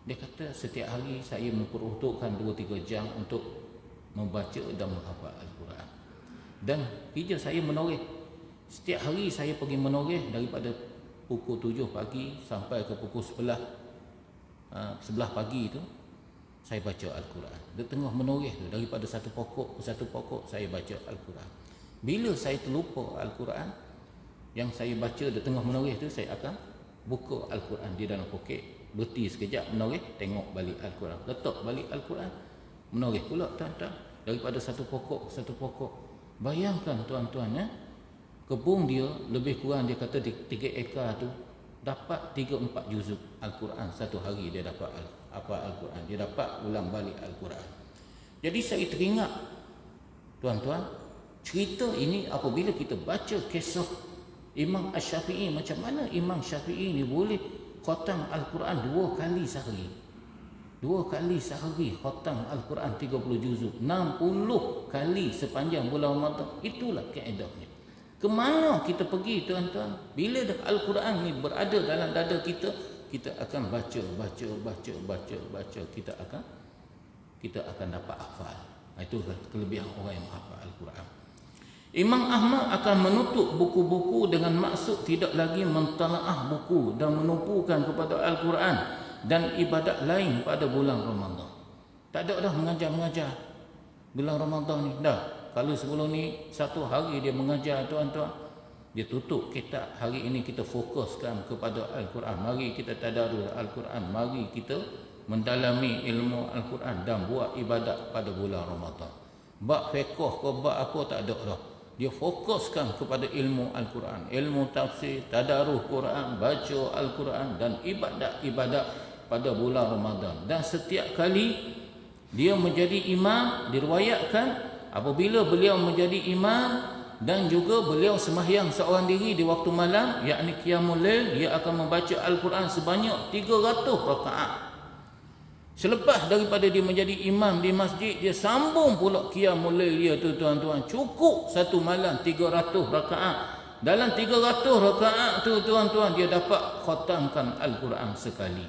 Dia kata setiap hari saya memperuntukkan 2-3 jam untuk membaca dan menghafal Al-Quran. Dan kerja saya menoreh. Setiap hari saya pergi menoreh daripada pukul 7 pagi sampai ke pukul 11 pagi tu, saya baca Al-Quran. Di tengah menoreh tu, daripada satu pokok ke satu pokok, saya baca Al-Quran. Bila saya terlupa Al-Quran yang saya baca di tengah menoreh tu, saya akan buka Al-Quran di dalam poket, berhenti sekejap menoreh, tengok balik Al-Quran, letak balik Al-Quran, menoreh pula tuan-tuan, daripada satu pokok ke satu pokok. Bayangkan tuan-tuan, kebun dia lebih kurang, dia kata 3 ekar tu dapat 3-4 juzuk Al-Quran satu hari. Dia dapat Al-Quran, dia dapat ulang balik Al-Quran. Jadi saya teringat tuan-tuan, cerita ini apabila kita baca kisah Imam Asy-Syafi'i, macam mana Imam Syafi'i ni boleh khatam Al-Quran 2 kali sehari. 2 kali sehari khatam Al-Quran 30 juzuk, 60 kali sepanjang bulan Ramadan. Itulah kaedahnya. Kemana kita pergi tuan-tuan? Bila dah Al-Quran ni berada dalam dada kita, kita akan baca. Kita akan dapat hafal. Itu kelebihan orang yang menghafal Al-Quran. Imam Ahmad akan menutup buku-buku dengan maksud tidak lagi mentalaah buku dan menumpukan kepada Al-Quran dan ibadat lain pada bulan Ramadan. Tak ada dah mengajar bulan Ramadan ni dah. Kalau sebelum ni satu hari dia mengajar tuan-tuan, dia tutup kitab. Hari ini kita fokuskan kepada Al-Quran. Mari kita tadarus Al-Quran, mari kita mendalami ilmu Al-Quran dan buat ibadat pada bulan Ramadan. Bab fiqh ke bab apa tak ada dah. Dia fokuskan kepada ilmu Al-Quran, ilmu tafsir, tadarus Quran, baca Al-Quran dan ibadat-ibadat pada bulan Ramadan. Dan setiap kali dia menjadi imam, diriwayatkan apabila beliau menjadi imam dan juga beliau sembahyang seorang diri di waktu malam, yakni qiyamul lail, dia akan membaca Al-Quran sebanyak 300 rakaat. Selepas daripada dia menjadi imam di masjid, dia sambung pula qiyamul lail dia tu tuan-tuan. Cukup satu malam 300 rakaat. Dalam 300 rakaat tu tuan-tuan, dia dapat khatamkan Al-Quran sekali.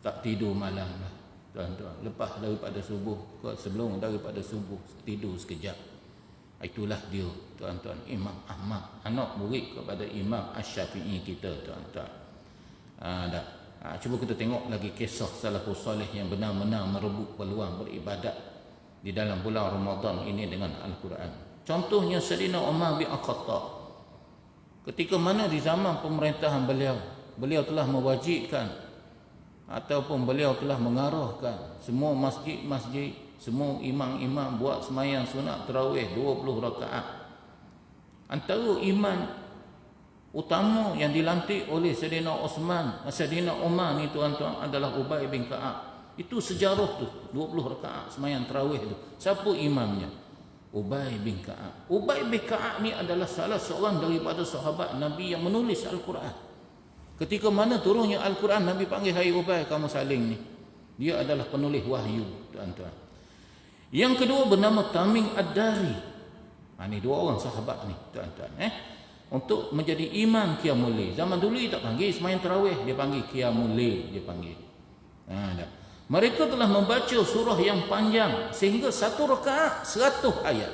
Tak tidur malam lah tuan-tuan. Lepas daripada subuh, sebelum daripada subuh tidur sekejap. Itulah dia tuan-tuan, Imam Ahmad, anak murid kepada Imam Asy-Syafi'i kita tuan-tuan. Cuba kita tengok lagi kisah salafus salih yang benar-benar merebut peluang beribadat di dalam bulan Ramadan ini dengan Al-Quran. Contohnya Sayyidina Umar bin Al-Khattab. Ketika mana di zaman pemerintahan beliau telah mewajibkan ataupun beliau telah mengarahkan semua masjid-masjid, semua imam-imam buat sembahyang sunat tarawih 20 rakaat. Antara imam utama yang dilantik oleh Sayyidina Umar ni tuan-tuan adalah Ubay bin Ka'ab. Itu sejarah tu, 20 rakaat sembahyang tarawih tu. Siapa imamnya? Ubay bin Ka'ab. Ubay bin Ka'ab ni adalah salah seorang daripada sahabat Nabi yang menulis Al-Quran. Ketika mana turunnya Al-Quran, Nabi panggil, hai Ubay, kamu saling ni. Dia adalah penulis wahyu tuan-tuan. Yang kedua bernama Tamim Ad-Dari. Ini 2 orang sahabat ni tuan-tuan. Untuk menjadi imam qiyamul lail. Zaman dulu dia tak panggil sembahyang tarawih, dia panggil qiyamul lail, dia panggil. Mereka telah membaca surah yang panjang sehingga satu rakaat 100 ayat.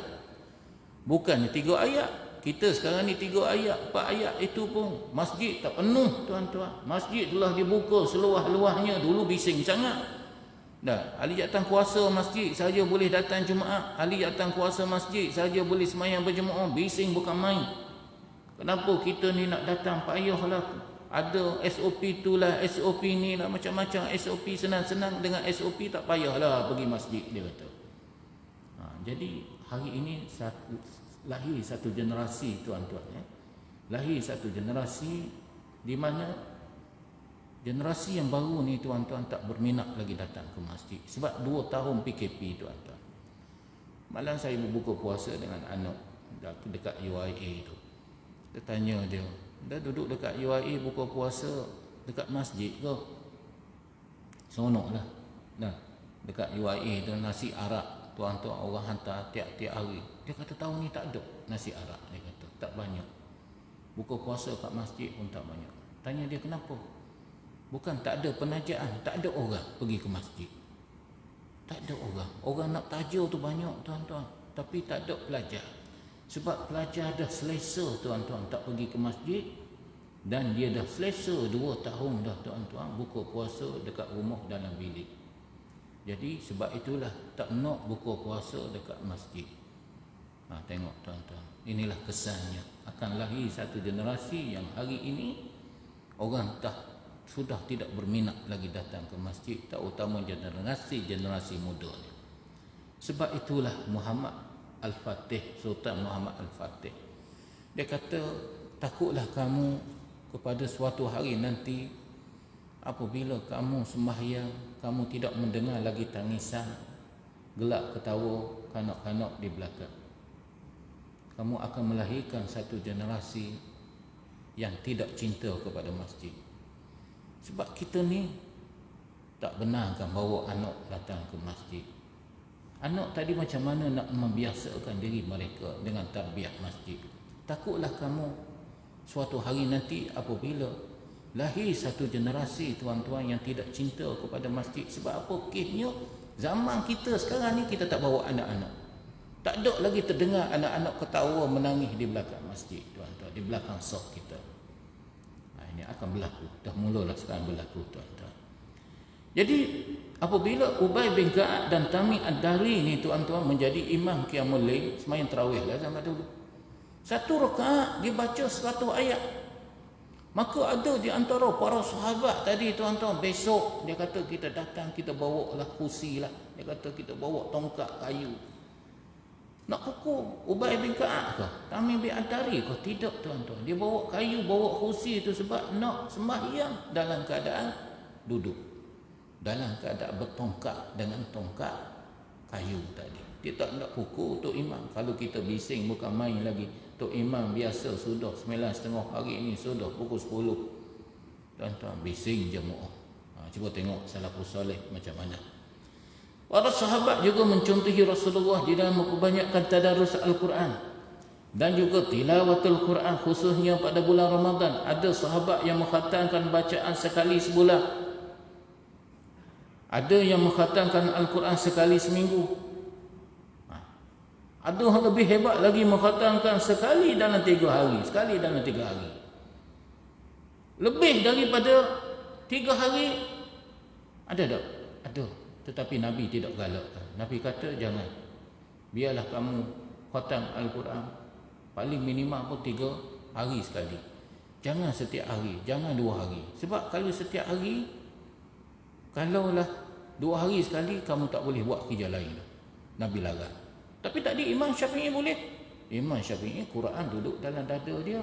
Bukannya 3 ayat. Kita sekarang ni 3 ayat, 4 ayat, itu pun masjid tak penuh tuan-tuan. Masjid telah dibuka seluas-luasnya. Dulu bising sangat. Dah, ahli jawatan kuasa masjid saja boleh datang Jumaat, ahli jawatan kuasa masjid saja boleh sembahyang berjemaah, bising bukan main. Kenapa kita ni nak datang payahlah, ada SOP tu lah, SOP ni lah, macam-macam SOP, senang-senang dengan SOP tak payahlah pergi masjid, dia kata. Jadi hari ini lahir satu generasi tuan-tuan, lahir satu generasi di mana generasi yang baru ni tuan-tuan tak berminat lagi datang ke masjid sebab 2 tahun PKP tuan-tuan. Malam saya berbuka puasa dengan anak dekat UIA tu. Dia tanya dia, dah duduk dekat UIA buka puasa dekat masjid ke? Seronok lah. Nah, dekat UIA tu nasi arak tuan-tuan orang hantar tiap-tiap hari. Dia kata tahun ni tak ada nasi arak, dia kata tak banyak. Buka puasa kat masjid pun tak banyak. Tanya dia kenapa? Bukan tak ada penajaan, tak ada orang pergi ke masjid. Tak ada orang. Orang nak tajur tu banyak tuan-tuan, tapi tak ada pelajar. Sebab pelajar dah selesa tuan-tuan tak pergi ke masjid, dan dia dah selesa 2 tahun dah tuan-tuan buka puasa dekat rumah dalam bilik. Jadi sebab itulah tak nak buka puasa dekat masjid. Tengok tuan-tuan, inilah kesannya. Akan lahir satu generasi yang hari ini orang sudah tidak berminat lagi datang ke masjid, terutama generasi muda ni. Sebab itulah Muhammad Al-Fatih, Sultan Muhammad Al-Fatih, dia kata, takutlah kamu kepada suatu hari nanti apabila kamu sembahyang, kamu tidak mendengar lagi tangisan, gelak ketawa kanak-kanak di belakang. Kamu akan melahirkan satu generasi yang tidak cinta kepada masjid. Sebab kita ni tak benarkan bawa anak datang ke masjid. Anak tadi macam mana nak membiasakan diri mereka dengan tarbiyah masjid. Takutlah kamu suatu hari nanti apabila lahir satu generasi tuan-tuan yang tidak cinta kepada masjid. Sebab apa? Kisahnya zaman kita sekarang ni kita tak bawa anak-anak. Tak ada lagi terdengar anak-anak ketawa menangis di belakang masjid tuan-tuan, di belakang saf kita. Ini akan berlaku, dah mulalah sekarang berlaku tuan-tuan. Jadi apabila Ubay bin Ka'ab dan Tamim Ad-Dari ni tuan-tuan menjadi imam qiyamul lail, sembahyang tarawih lah zaman dulu, 1 rakaat dia baca 100 ayat. Maka ada di antara para sahabat tadi tuan-tuan, besok dia kata kita datang, kita bawa lah kursi lah, dia kata kita bawa tongkat kayu nak pukul Ubay bin Ka'ab ke, Tamim bin Ad-Dari ke? Tidak tuan-tuan, dia bawa kayu, bawa kursi itu sebab nak sembahyang dalam keadaan duduk, dalam keadaan bertongkat dengan tongkat kayu tadi. Dia tak nak pukul Tok Imam. Kalau kita bising bukan main lagi. Tok Imam biasa sudah 9.30 hari ini sudah pukul 10 tuan-tuan, bising jemaah. Cuba tengok salafus soleh macam mana. Para sahabat juga mencontohi Rasulullah di dalam memperbanyakkan tadarus Al-Quran dan juga tilawatul Quran, khususnya pada bulan Ramadan. Ada sahabat yang mengkhatamkan bacaan sekali sebulan, ada yang mengkhatamkan Al-Quran sekali seminggu, ada yang lebih hebat lagi mengkhatamkan sekali dalam 3 hari, sekali dalam 3 hari, lebih daripada 3 hari. Ada tak? Ada. Tetapi Nabi tidak galakkan. Nabi kata jangan, biarlah kamu khatam Al-Quran paling minimal pun 3 hari sekali. Jangan setiap hari, jangan 2 hari. Sebab kalau setiap hari, kalaulah 2 hari sekali, kamu tak boleh buat kerja lain. Nabi larang. Tapi tadi Imam Syafi'i boleh. Imam Syafi'i Quran duduk dalam dada dia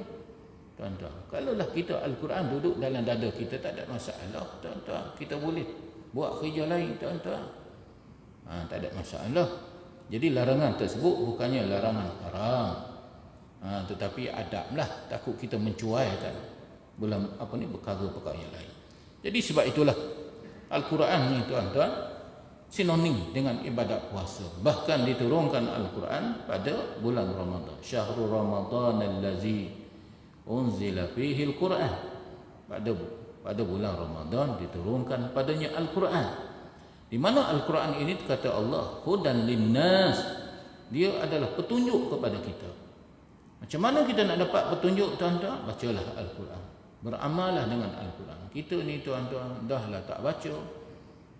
tuan-tuan. Kalaulah kita Al-Quran duduk dalam dada kita, tak ada masalah tuan-tuan, kita boleh buat kerja lain tuan-tuan, tak ada masalah. Jadi larangan tersebut bukannya larangan haram, tetapi adablah, takut kita mencuaikan perkara-perkara yang lain. Jadi sebab itulah Al-Quran ni tuan-tuan sinonim dengan ibadat puasa. Bahkan diturunkan Al-Quran pada bulan Ramadan. Syahrul Ramadan allazi unzila fihi Al-Quran. Pada bulan Ramadan diturunkan padanya Al-Quran. Di mana Al-Quran ini kata Allah, hudan linnas, dia adalah petunjuk kepada kita. Macam mana kita nak dapat petunjuk tuan-tuan? Bacalah Al-Quran, beramallah dengan Al-Quran. Kita ni tuan-tuan dah lah tak baca,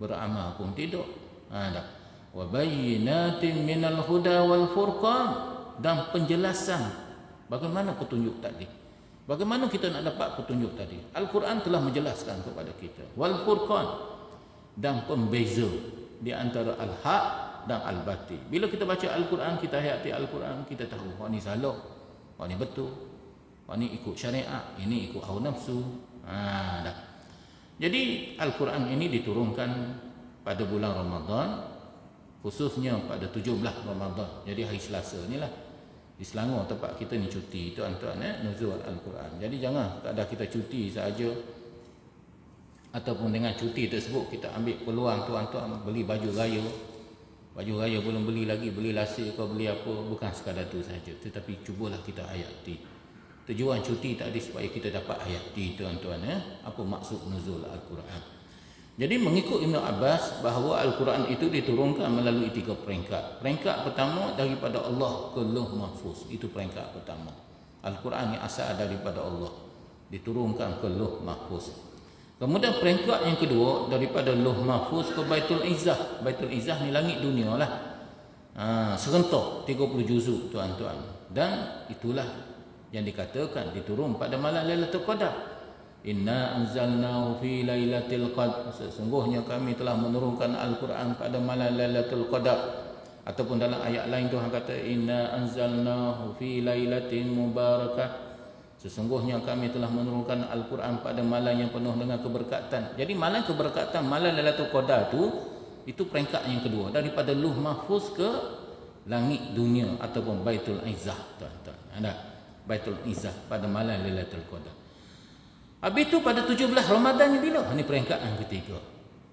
beramal pun tidak. Dah. Wa bayyinatin minal huda wal furqan, dan penjelasan bagaimana petunjuk tadi. Bagaimana kita nak dapat petunjuk tadi? Al-Quran telah menjelaskan kepada kita. Wal furqan, dan pembeza di antara al-haq dan al-batil. Bila kita baca Al-Quran, kita hayati Al-Quran, kita tahu hak ni salah, hak ni betul, hak ni ikut syariat, ini ikut hawa nafsu. Dah. Jadi Al-Quran ini diturunkan pada bulan Ramadan, khususnya pada 17 Ramadan. Jadi hari Selasa ni lah. Di Selangor tempat kita ni cuti tuan-tuan, nuzul Al-Quran. Jadi jangan tak ada kita cuti saja, ataupun dengan cuti tersebut kita ambil peluang tuan-tuan beli baju raya. Baju raya belum beli lagi, beli lasik kau beli apa, bukan sekadar tu saja, tetapi cubalah kita hayati. Tujuan cuti tadi supaya kita dapat hayati tuan-tuan, apa maksud nuzul Al-Quran. Jadi mengikut Ibn Abbas bahawa Al-Quran itu diturunkan melalui 3 peringkat. Peringkat pertama daripada Allah ke Lauh Mahfuz, itu peringkat pertama. Al-Quran yang asal daripada Allah, diturunkan ke Lauh Mahfuz. Kemudian peringkat yang kedua daripada Lauh Mahfuz ke Baitul Izzah. Baitul Izzah ni langit dunia lah. Serentak 30 juzuk tuan-tuan. Dan itulah yang dikatakan diturun pada malam Lailatul Qadar. Inna anzalnahu fi lailatul qadar, sesungguhnya kami telah menurunkan Al-Quran pada malam Lailatul Qadar. Ataupun dalam ayat lain Tuhan kata inna anzalnahu fi lailatin mubarakah, sesungguhnya kami telah menurunkan Al-Quran pada malam yang penuh dengan keberkatan. Jadi malam keberkatan, malam Lailatul Qadar itu peringkat yang kedua daripada Lauh Mahfuz ke langit dunia ataupun Baitul Izzah tuan-tuan. Ada Baitul Izzah pada malam Lailatul Qadar. Habis itu pada 17 Ramadan ni bila? Ini peringkat yang ketiga.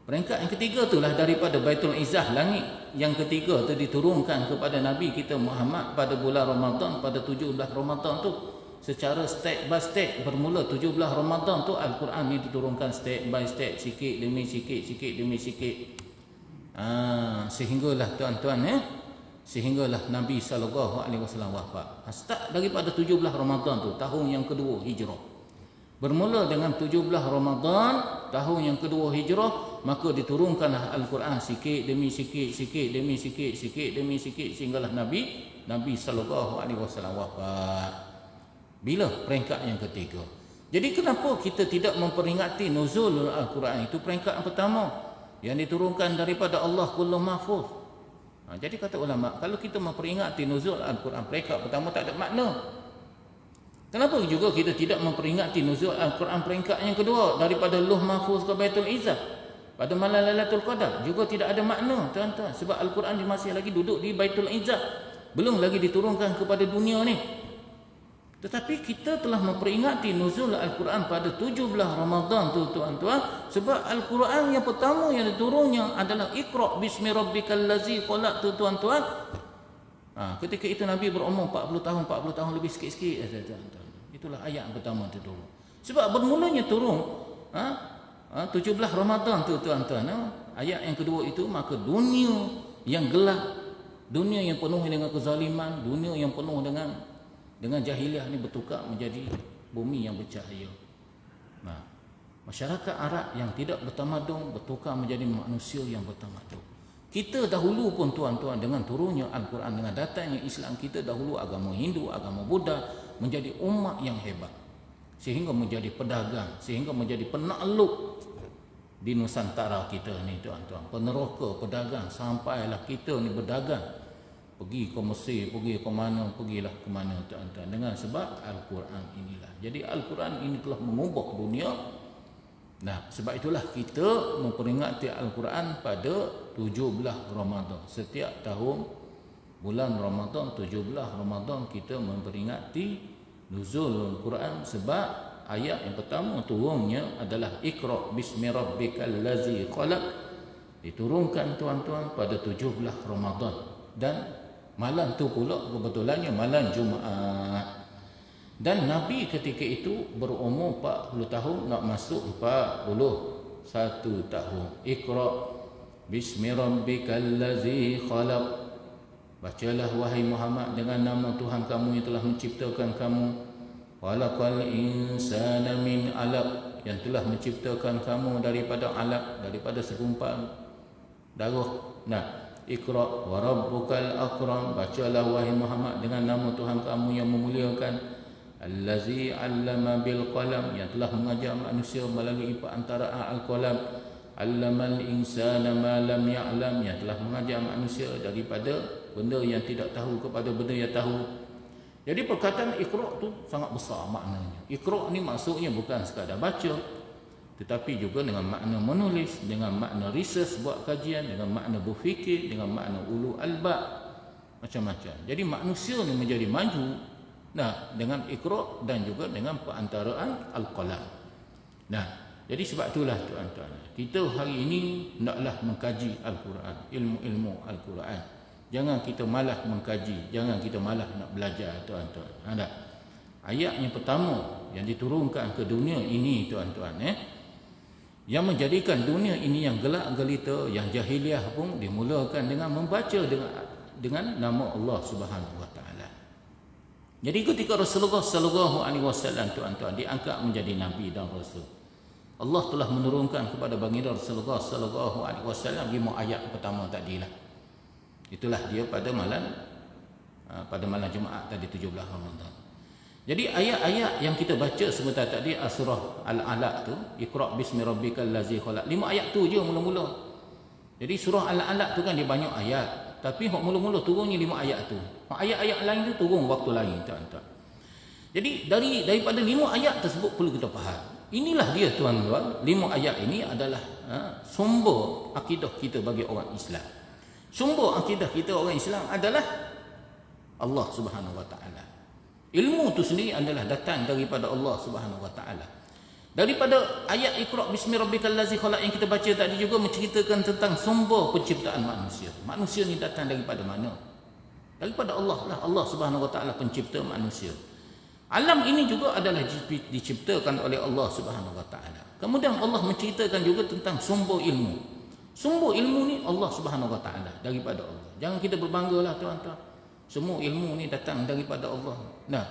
Peringkat yang ketiga itulah daripada Baitul Izzah, langit yang ketiga itu diturunkan kepada Nabi kita Muhammad pada bulan Ramadan, pada 17 Ramadan tu. Secara step by step, bermula 17 Ramadan tu Al-Quran ni diturunkan step by step, sikit demi sikit, sikit demi sikit. Sehinggalah tuan-tuan, sehinggalah Nabi SAW wafat. Start daripada 17 Ramadan tu, tahun yang kedua Hijrah. Bermula dengan 17 Ramadan tahun yang kedua Hijrah, maka diturunkanlah Al-Quran sikit demi sikit, sikit demi sikit, sikit demi sikit, sehinggalah Nabi SAW wafat. Bila? Peringkat yang ketiga. Jadi kenapa kita tidak memperingati nuzul Al-Quran? Itu peringkat yang pertama yang diturunkan daripada Allah ke Lauh Mahfuz. Jadi kata ulama, kalau kita memperingati nuzul Al-Quran peringkat pertama tak ada makna. Kenapa juga kita tidak memperingati nuzul Al-Quran peringkat yang kedua daripada Lauh Mahfuz ke Baitul Izzah pada malam Lailatul Qadar? Juga tidak ada makna tuan-tuan, sebab Al-Quran masih lagi duduk di Baitul Izzah, belum lagi diturunkan kepada dunia ni. Tetapi kita telah memperingati nuzul Al-Quran pada 17 Ramadan tu tuan-tuan, sebab Al-Quran yang pertama yang diturunnya adalah Iqra bismi rabbikal ladzi khalaq tu tuan-tuan. Ketika itu Nabi berumur 40 tahun lebih sikit-sikit. Itulah ayat yang pertama itu turun. Sebab bermulanya turun 17 Ramadan tu tuan-tuan, ayat yang kedua itu, maka dunia yang gelap, dunia yang penuh dengan kezaliman, dunia yang penuh dengan jahiliah ni bertukar menjadi bumi yang bercahaya. Masyarakat Arab yang tidak bertamadun bertukar menjadi manusia yang bertamadun. Kita dahulu pun tuan-tuan, dengan turunnya Al-Quran, dengan datangnya Islam, kita dahulu agama Hindu, agama Buddha menjadi umat yang hebat, sehingga menjadi pedagang, sehingga menjadi penakluk di Nusantara kita ni tuan-tuan, peneroka, pedagang, sampailah kita ni berdagang, pergi ke Mesir, pergi ke mana, pergilah ke mana tuan-tuan, dengan sebab Al-Quran inilah. Jadi Al-Quran ini telah mengubah dunia. Sebab itulah kita memperingati Al-Quran pada 17 Ramadan. Setiap tahun bulan Ramadan, 17 Ramadan kita memperingati nuzul Al-Quran, sebab ayat yang pertama turunnya adalah Iqra bismi rabbikal ladzi khalaq, diturunkan tuan-tuan pada 17 Ramadan, dan malam tu pula kebetulannya malam Jumaat. Dan Nabi ketika itu berumur 40 tahun nak masuk 41 tahun. Iqra bismi rabbikal ladzi khalaq, bacalah wahai Muhammad dengan nama Tuhan kamu yang telah menciptakan kamu. Khalaqal insana min 'alaq, yang telah menciptakan kamu daripada alaq, daripada segumpal darah. Nah, Iqra wa rabbukal akram, bacalah wahai Muhammad dengan nama Tuhan kamu yang memuliakan. Allazi 'allama bil qalam, yang telah mengajar manusia melalui perantaraan al-qalam. 'Allamal insana ma lam ya'lam, yang telah mengajar manusia daripada benda yang tidak tahu kepada benda yang tahu. Jadi perkataan Iqra tu sangat besar maknanya. Iqra ni maksudnya bukan sekadar baca, tetapi juga dengan makna menulis, dengan makna research, buat kajian, dengan makna berfikir, dengan makna ulu albab, macam-macam. Jadi manusia ni menjadi maju, nah, dengan Iqra dan juga dengan perantaraan al-qalam. Nah, jadi sebab itulah tuan-tuan, kita hari ini hendaklah mengkaji Al-Quran, ilmu-ilmu Al-Quran. Jangan kita malah mengkaji, jangan kita malah nak belajar, tuan-tuan. Ada ayat yang pertama yang diturunkan ke dunia ini, tuan-tuan, yang menjadikan dunia ini yang gelap gelita, yang jahiliah pun dimulakan dengan membaca dengan nama Allah Subhanahu Wa Taala. Jadi ketika Rasulullah sallallahu alaihi wasallam, tuan-tuan, diangkat menjadi nabi dan rasul, Allah telah menurunkan kepada baginda Rasulullah sallallahu alaihi wasallam 5 ayat pertama tadilah. Itulah dia pada malam Jumaat tadi 17 Ramadan. Jadi ayat-ayat yang kita baca sebentar tadi surah Al-Alaq tu, Iqra bismi rabbikal ladzi khalaq. 5 ayat tu je mula-mula. Jadi surah Al-Alaq tu kan dia banyak ayat, tapi hok mula-mula turunnya 5 ayat tu. Ayat-ayat lain tu turun waktu lain, tuan-tuan. Jadi daripada 5 ayat tersebut perlu kita faham. Inilah dia, tuan-tuan, 5 ayat ini adalah sumber akidah kita bagi orang Islam. Sumber akidah kita orang Islam adalah Allah Subhanahu Wa Taala. Ilmu itu sendiri adalah datang daripada Allah Subhanahu Wa Taala. Daripada ayat Iqra bismi rabbikal ladzi khalaq yang kita baca tadi juga menceritakan tentang sumber penciptaan manusia. Manusia ni datang daripada mana? Daripada Allah lah. Allah Subhanahu Wa Taala pencipta manusia. Alam ini juga adalah diciptakan oleh Allah Subhanahu Wa Taala. Kemudian Allah menceritakan juga tentang sumber ilmu. Sumber ilmu ni Allah Subhanahu Wa Taala, daripada Allah. Jangan kita berbanggalah, tuan-tuan. Semua ilmu ni datang daripada Allah. Nah,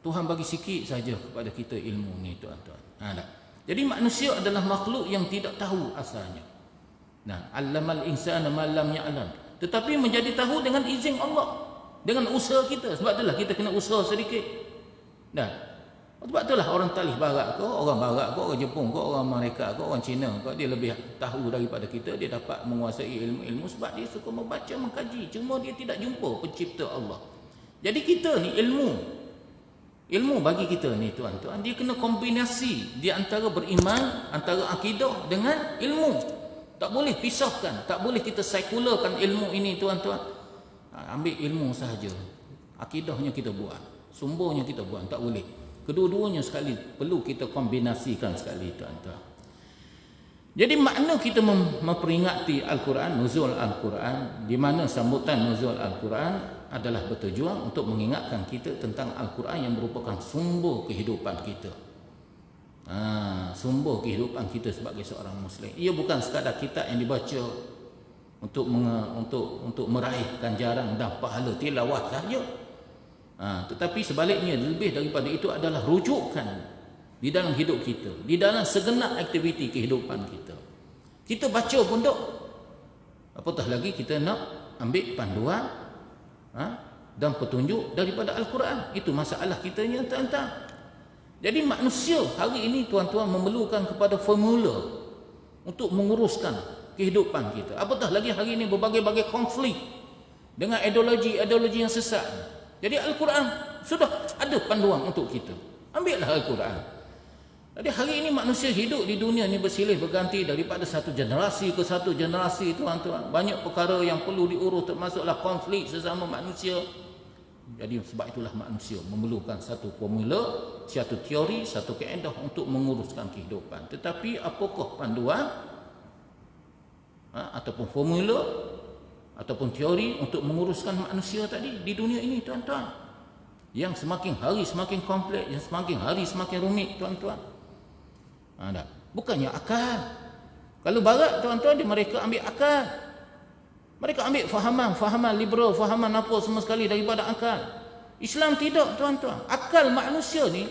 Tuhan bagi sikit saja kepada kita ilmu ni, tuan-tuan. Jadi manusia adalah makhluk yang tidak tahu asalnya. Nah, 'allamal insana ma lam ya'lam. Tetapi menjadi tahu dengan izin Allah, dengan usaha kita. Sebab itulah kita kena usaha sedikit. Nah, sebab itulah orang Talib Barat ke, orang Barat ke, orang Jepun ke, orang Amerika ke, orang Cina ke, dia lebih tahu daripada kita. Dia dapat menguasai ilmu-ilmu sebab dia suka membaca, mengkaji. Cuma dia tidak jumpa pencipta Allah. Jadi kita ni ilmu bagi kita ni, tuan-tuan, dia kena kombinasi di antara beriman, antara akidah dengan ilmu. Tak boleh pisahkan, tak boleh kita sekularkan ilmu ini, tuan-tuan. Ambil ilmu sahaja, akidahnya kita buat, sumbernya kita buat, tak boleh. Kedua-duanya sekali perlu kita kombinasikan sekali, tuan-tuan. Jadi makna kita memperingati Al-Quran, nuzul Al-Quran, di mana sambutan nuzul Al-Quran adalah bertujuan untuk mengingatkan kita tentang Al-Quran yang merupakan sumber kehidupan kita. Sumber kehidupan kita sebagai seorang Muslim. Ia bukan sekadar kitab yang dibaca untuk meraih ganjaran dan pahala tilawah sahaja. Tetapi sebaliknya, lebih daripada itu adalah rujukan di dalam hidup kita, di dalam segenap aktiviti kehidupan kita. Kita baca pun tak, apatah lagi kita nak ambil panduan dan petunjuk daripada Al-Quran. Itu masalah kita ni, tuan-tuan. Jadi manusia hari ini, tuan-tuan, memerlukan kepada formula untuk menguruskan kehidupan kita. Apatah lagi hari ini berbagai-bagai konflik dengan ideologi yang sesat. Jadi Al-Quran sudah ada panduan untuk kita. Ambillah Al-Quran. Jadi hari ini manusia hidup di dunia ni bersilih berganti daripada satu generasi ke satu generasi, tuan-tuan. Banyak perkara yang perlu diurus, termasuklah konflik sesama manusia. Jadi sebab itulah manusia memerlukan satu formula, satu teori, satu kaedah untuk menguruskan kehidupan. Tetapi apakah panduan ataupun formula ataupun teori untuk menguruskan manusia tadi di dunia ini, tuan-tuan, yang semakin hari semakin kompleks, yang semakin hari semakin rumit, tuan-tuan. Bukannya akal. Kalau Barat, tuan-tuan, mereka ambil akal. Mereka ambil fahaman liberal, fahaman apa semua sekali daripada akal. Islam tidak, tuan-tuan. Akal manusia ni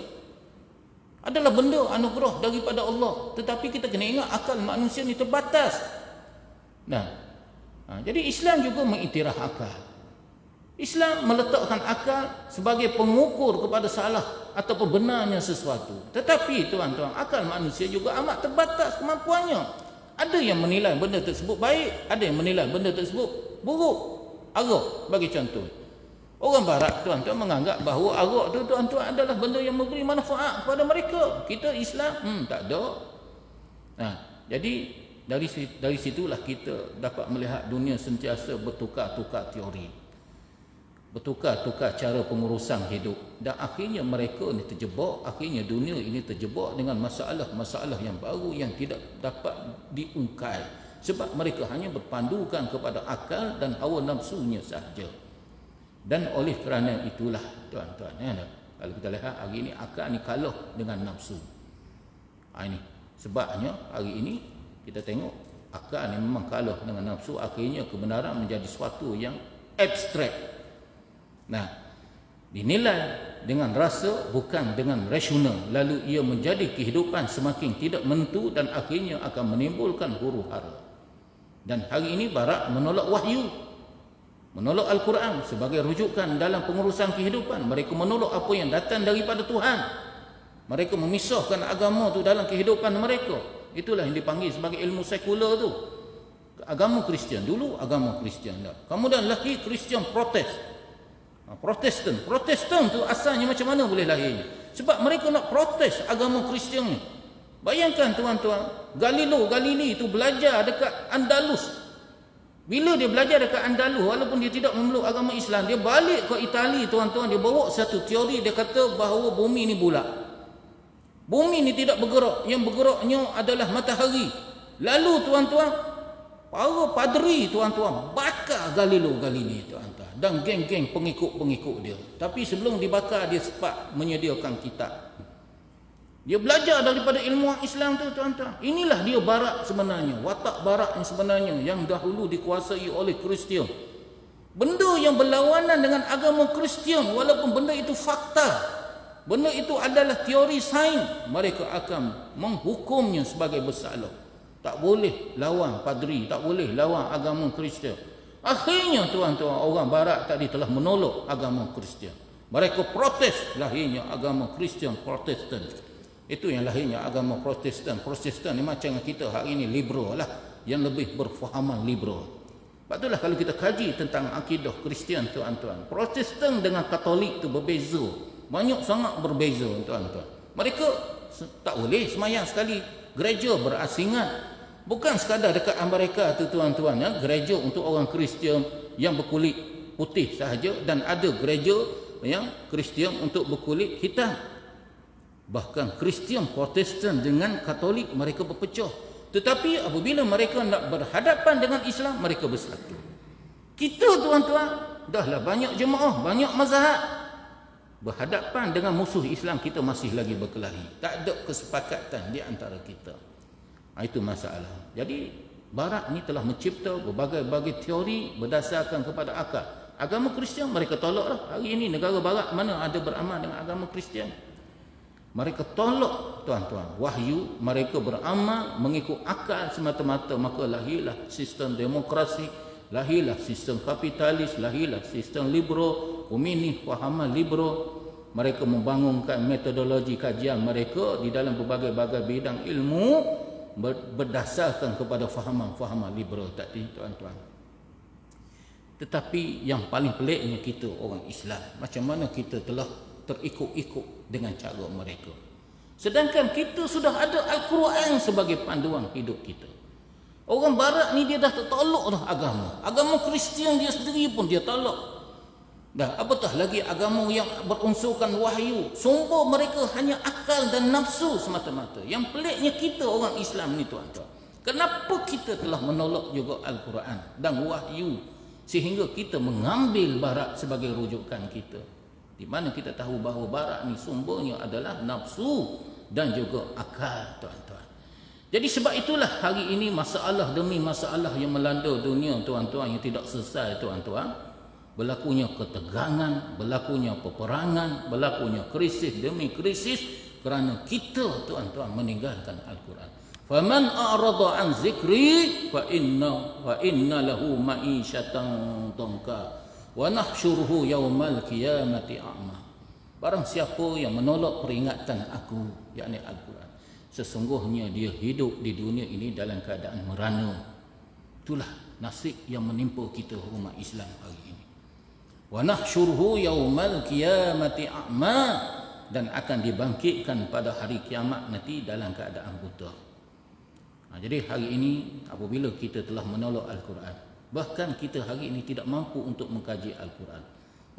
adalah benda anugerah daripada Allah. Tetapi kita kena ingat akal manusia ni terbatas. Jadi Islam juga mengiktiraf akal. Islam meletakkan akal sebagai pengukur kepada salah ataupun benarnya sesuatu. Tetapi tuan-tuan, akal manusia juga amat terbatas kemampuannya. Ada yang menilai benda tersebut baik, ada yang menilai benda tersebut buruk. Arak bagi contoh. Orang barat tuan-tuan menganggap bahawa arak tu tuan-tuan adalah benda yang memberi manfaat kepada mereka. Kita Islam tak ada. Jadi dari situlah kita dapat melihat dunia sentiasa bertukar-tukar teori, bertukar-tukar cara pengurusan hidup, dan akhirnya mereka ni terjebak, akhirnya dunia ini terjebak dengan masalah-masalah yang baru yang tidak dapat diungkai sebab mereka hanya berpandukan kepada akal dan hawa nafsunya sahaja. Dan oleh kerana itulah tuan-tuan, kalau kita lihat hari ini akal ni kalah dengan nafsu. Ini sebabnya hari ini kita tengok akal ni memang kalah dengan nafsu, akhirnya kebenaran menjadi sesuatu yang abstrak. Dinilai dengan rasa bukan dengan rasional, lalu ia menjadi kehidupan semakin tidak menentu dan akhirnya akan menimbulkan huru-hara. Dan hari ini barat menolak wahyu, menolak Al-Quran sebagai rujukan dalam pengurusan kehidupan. Mereka menolak apa yang datang daripada Tuhan. Mereka memisahkan agama tu dalam kehidupan mereka. Itulah yang dipanggil sebagai ilmu sekular tu. Agama Kristian dulu, agama Kristian dah. Kemudian lahir Kristian Protestan tu asalnya macam mana boleh lahirnya? Sebab mereka nak protes agama Kristian ni. Bayangkan tuan-tuan, Galilei itu belajar dekat Andalus. Bila dia belajar dekat Andalus, walaupun dia tidak memeluk agama Islam, dia balik ke Itali tuan-tuan, dia bawa satu teori. Dia kata bahawa bumi ni bulat, bumi ni tidak bergerak, yang bergeraknya adalah matahari. Lalu tuan-tuan, para padri tuan-tuan bakar Galilei tuan-tuan dan geng-geng pengikut-pengikut dia. Tapi sebelum dibakar, dia sempat menyediakan kitab. Dia belajar daripada ilmuwan Islam tu tuan-tuan. Inilah dia barat sebenarnya, watak barat yang sebenarnya, yang dahulu dikuasai oleh Kristian. Benda yang berlawanan dengan agama Kristian, walaupun benda itu fakta, benda itu adalah teori sains, mereka akan menghukumnya sebagai bersalah. Tak boleh lawan padri, tak boleh lawan agama Kristian. Akhirnya tuan-tuan, orang barat tadi telah menolak agama Kristian. Mereka protes lahirnya agama Kristian Protestan. Itu yang lahirnya agama Protestan. Protestan ni macam kita hari ini liberal lah, yang lebih berfahaman liberal. Sebab itulah kalau kita kaji tentang akidah Kristian tuan-tuan, Protestan dengan Katolik tu berbeza. Banyak sangat berbeza tuan-tuan. Mereka tak boleh semayang sekali gereja berasingan. Bukan sekadar dekat Amerika tu tuan-tuan, gereja untuk orang Kristian yang berkulit putih sahaja, dan ada gereja yang Kristian untuk berkulit hitam. Bahkan Kristian Protestan dengan Katolik mereka berpecah. Tetapi apabila mereka nak berhadapan dengan Islam, mereka bersatu. Kita tuan-tuan, dahlah banyak jemaah, banyak mazhab, berhadapan dengan musuh Islam, kita masih lagi berkelahi. Tak ada kesepakatan di antara kita. Itu masalah. Jadi barat ni telah mencipta berbagai-bagai teori berdasarkan kepada akal. Agama Kristian mereka tolaklah. Hari ini negara barat mana ada beramal dengan agama Kristian? Mereka tolak tuan-tuan wahyu, mereka beramal mengikut akal semata-mata. Maka lahirlah sistem demokrasi, lahirlah sistem kapitalis, lahirlah sistem liberal, komunis, fahaman liberal. Mereka membangunkan metodologi kajian mereka di dalam berbagai-bagai bidang ilmu berdasarkan kepada fahaman-fahaman liberal tadi tuan-tuan. Tetapi yang paling peliknya kita orang Islam, macam mana kita telah terikut-ikut dengan cara mereka, sedangkan kita sudah ada Al-Quran sebagai panduan hidup kita. Orang barat ni dia dah tolak dah agama Kristian dia sendiri pun dia tolak. Dah apatah lagi agama yang berunsurkan wahyu. Sumber mereka hanya akal dan nafsu semata-mata. Yang peliknya kita orang Islam ni tuan-tuan, kenapa kita telah menolak juga Al-Quran dan wahyu, sehingga kita mengambil barat sebagai rujukan kita, di mana kita tahu bahawa barat ni sumbernya adalah nafsu dan juga akal tuan-tuan. Jadi sebab itulah hari ini masalah demi masalah yang melanda dunia tuan-tuan, yang tidak selesai tuan-tuan. Berlakunya ketegangan, berlakunya peperangan, berlakunya krisis demi krisis, kerana kita tuan-tuan meninggalkan Al-Quran. Faman a'rada an zikri fa inna lahu ma'isyatan dhanka wa nahsyuruhu yaumal qiyamati a'ma. Barang siapa yang menolak peringatan aku, yakni Al-Quran, sesungguhnya dia hidup di dunia ini dalam keadaan merana. Itulah nasib yang menimpa kita umat Islam hari ini. Wa nahsyuruhu yaumal qiyamati a'ma, dan akan dibangkitkan pada hari kiamat nanti dalam keadaan buta. Jadi hari ini apabila kita telah menolak Al-Quran, bahkan kita hari ini tidak mampu untuk mengkaji Al-Quran,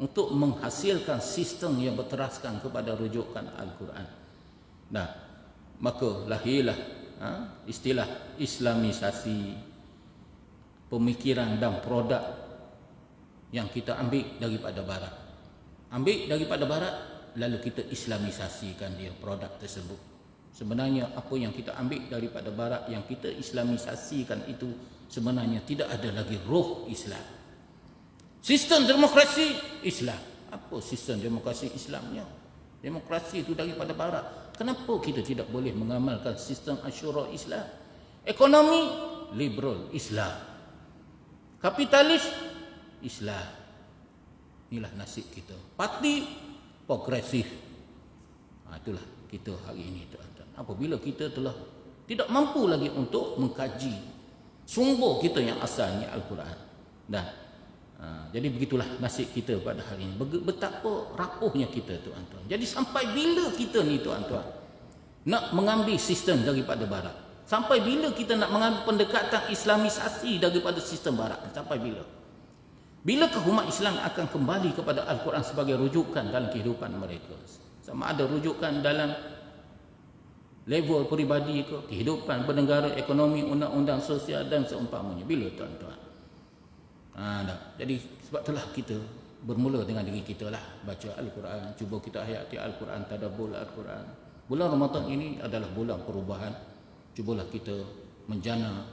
untuk menghasilkan sistem yang berteraskan kepada rujukan Al-Quran, nah, maka lahirlah istilah Islamisasi, pemikiran dan produk yang kita ambil daripada Barat. Ambil daripada Barat, lalu kita Islamisasikan dia produk tersebut. Sebenarnya apa yang kita ambil daripada Barat, yang kita Islamisasikan itu sebenarnya tidak ada lagi roh Islam. Sistem demokrasi Islam. Apa sistem demokrasi Islamnya? Demokrasi itu daripada Barat. Kenapa kita tidak boleh mengamalkan sistem Asyura Islam? Ekonomi liberal Islam. Kapitalis Islam. Inilah nasib kita. Parti progresif. Itulah kita hari ini, tuan-tuan. Apabila kita telah tidak mampu lagi untuk mengkaji sumber kita yang asalnya Al-Quran. Jadi begitulah nasib kita pada hari ini. Betapa rapuhnya kita, tuan-tuan. Jadi sampai bila kita ni, tuan-tuan, nak mengambil sistem daripada Barat? Sampai bila kita nak mengambil pendekatan Islamisasi daripada sistem Barat? Sampai bila? Bilakah umat Islam akan kembali kepada Al-Quran sebagai rujukan dalam kehidupan mereka? Sama ada rujukan dalam level peribadi ke, kehidupan bernegara, ekonomi, undang-undang sosial dan seumpamanya. Bila, tuan-tuan? Jadi sebab itulah kita bermula dengan diri kita lah. Baca Al-Quran, cuba kita hayati Al-Quran, tadabbur Al-Quran. Bulan Ramadan ini adalah bulan perubahan. Cubalah kita menjana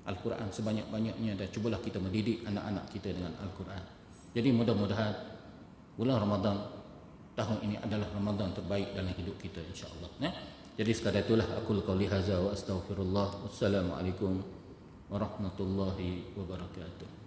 Al-Quran sebanyak-banyaknya, dan cubalah kita mendidik anak-anak kita dengan Al-Quran. Jadi mudah-mudahan bulan Ramadan tahun ini adalah Ramadan terbaik dalam hidup kita, insya-Allah. Jadi sekadar itulah aku qauli hadza wa astaghfirullah. Wassalamualaikum warahmatullahi wabarakatuh.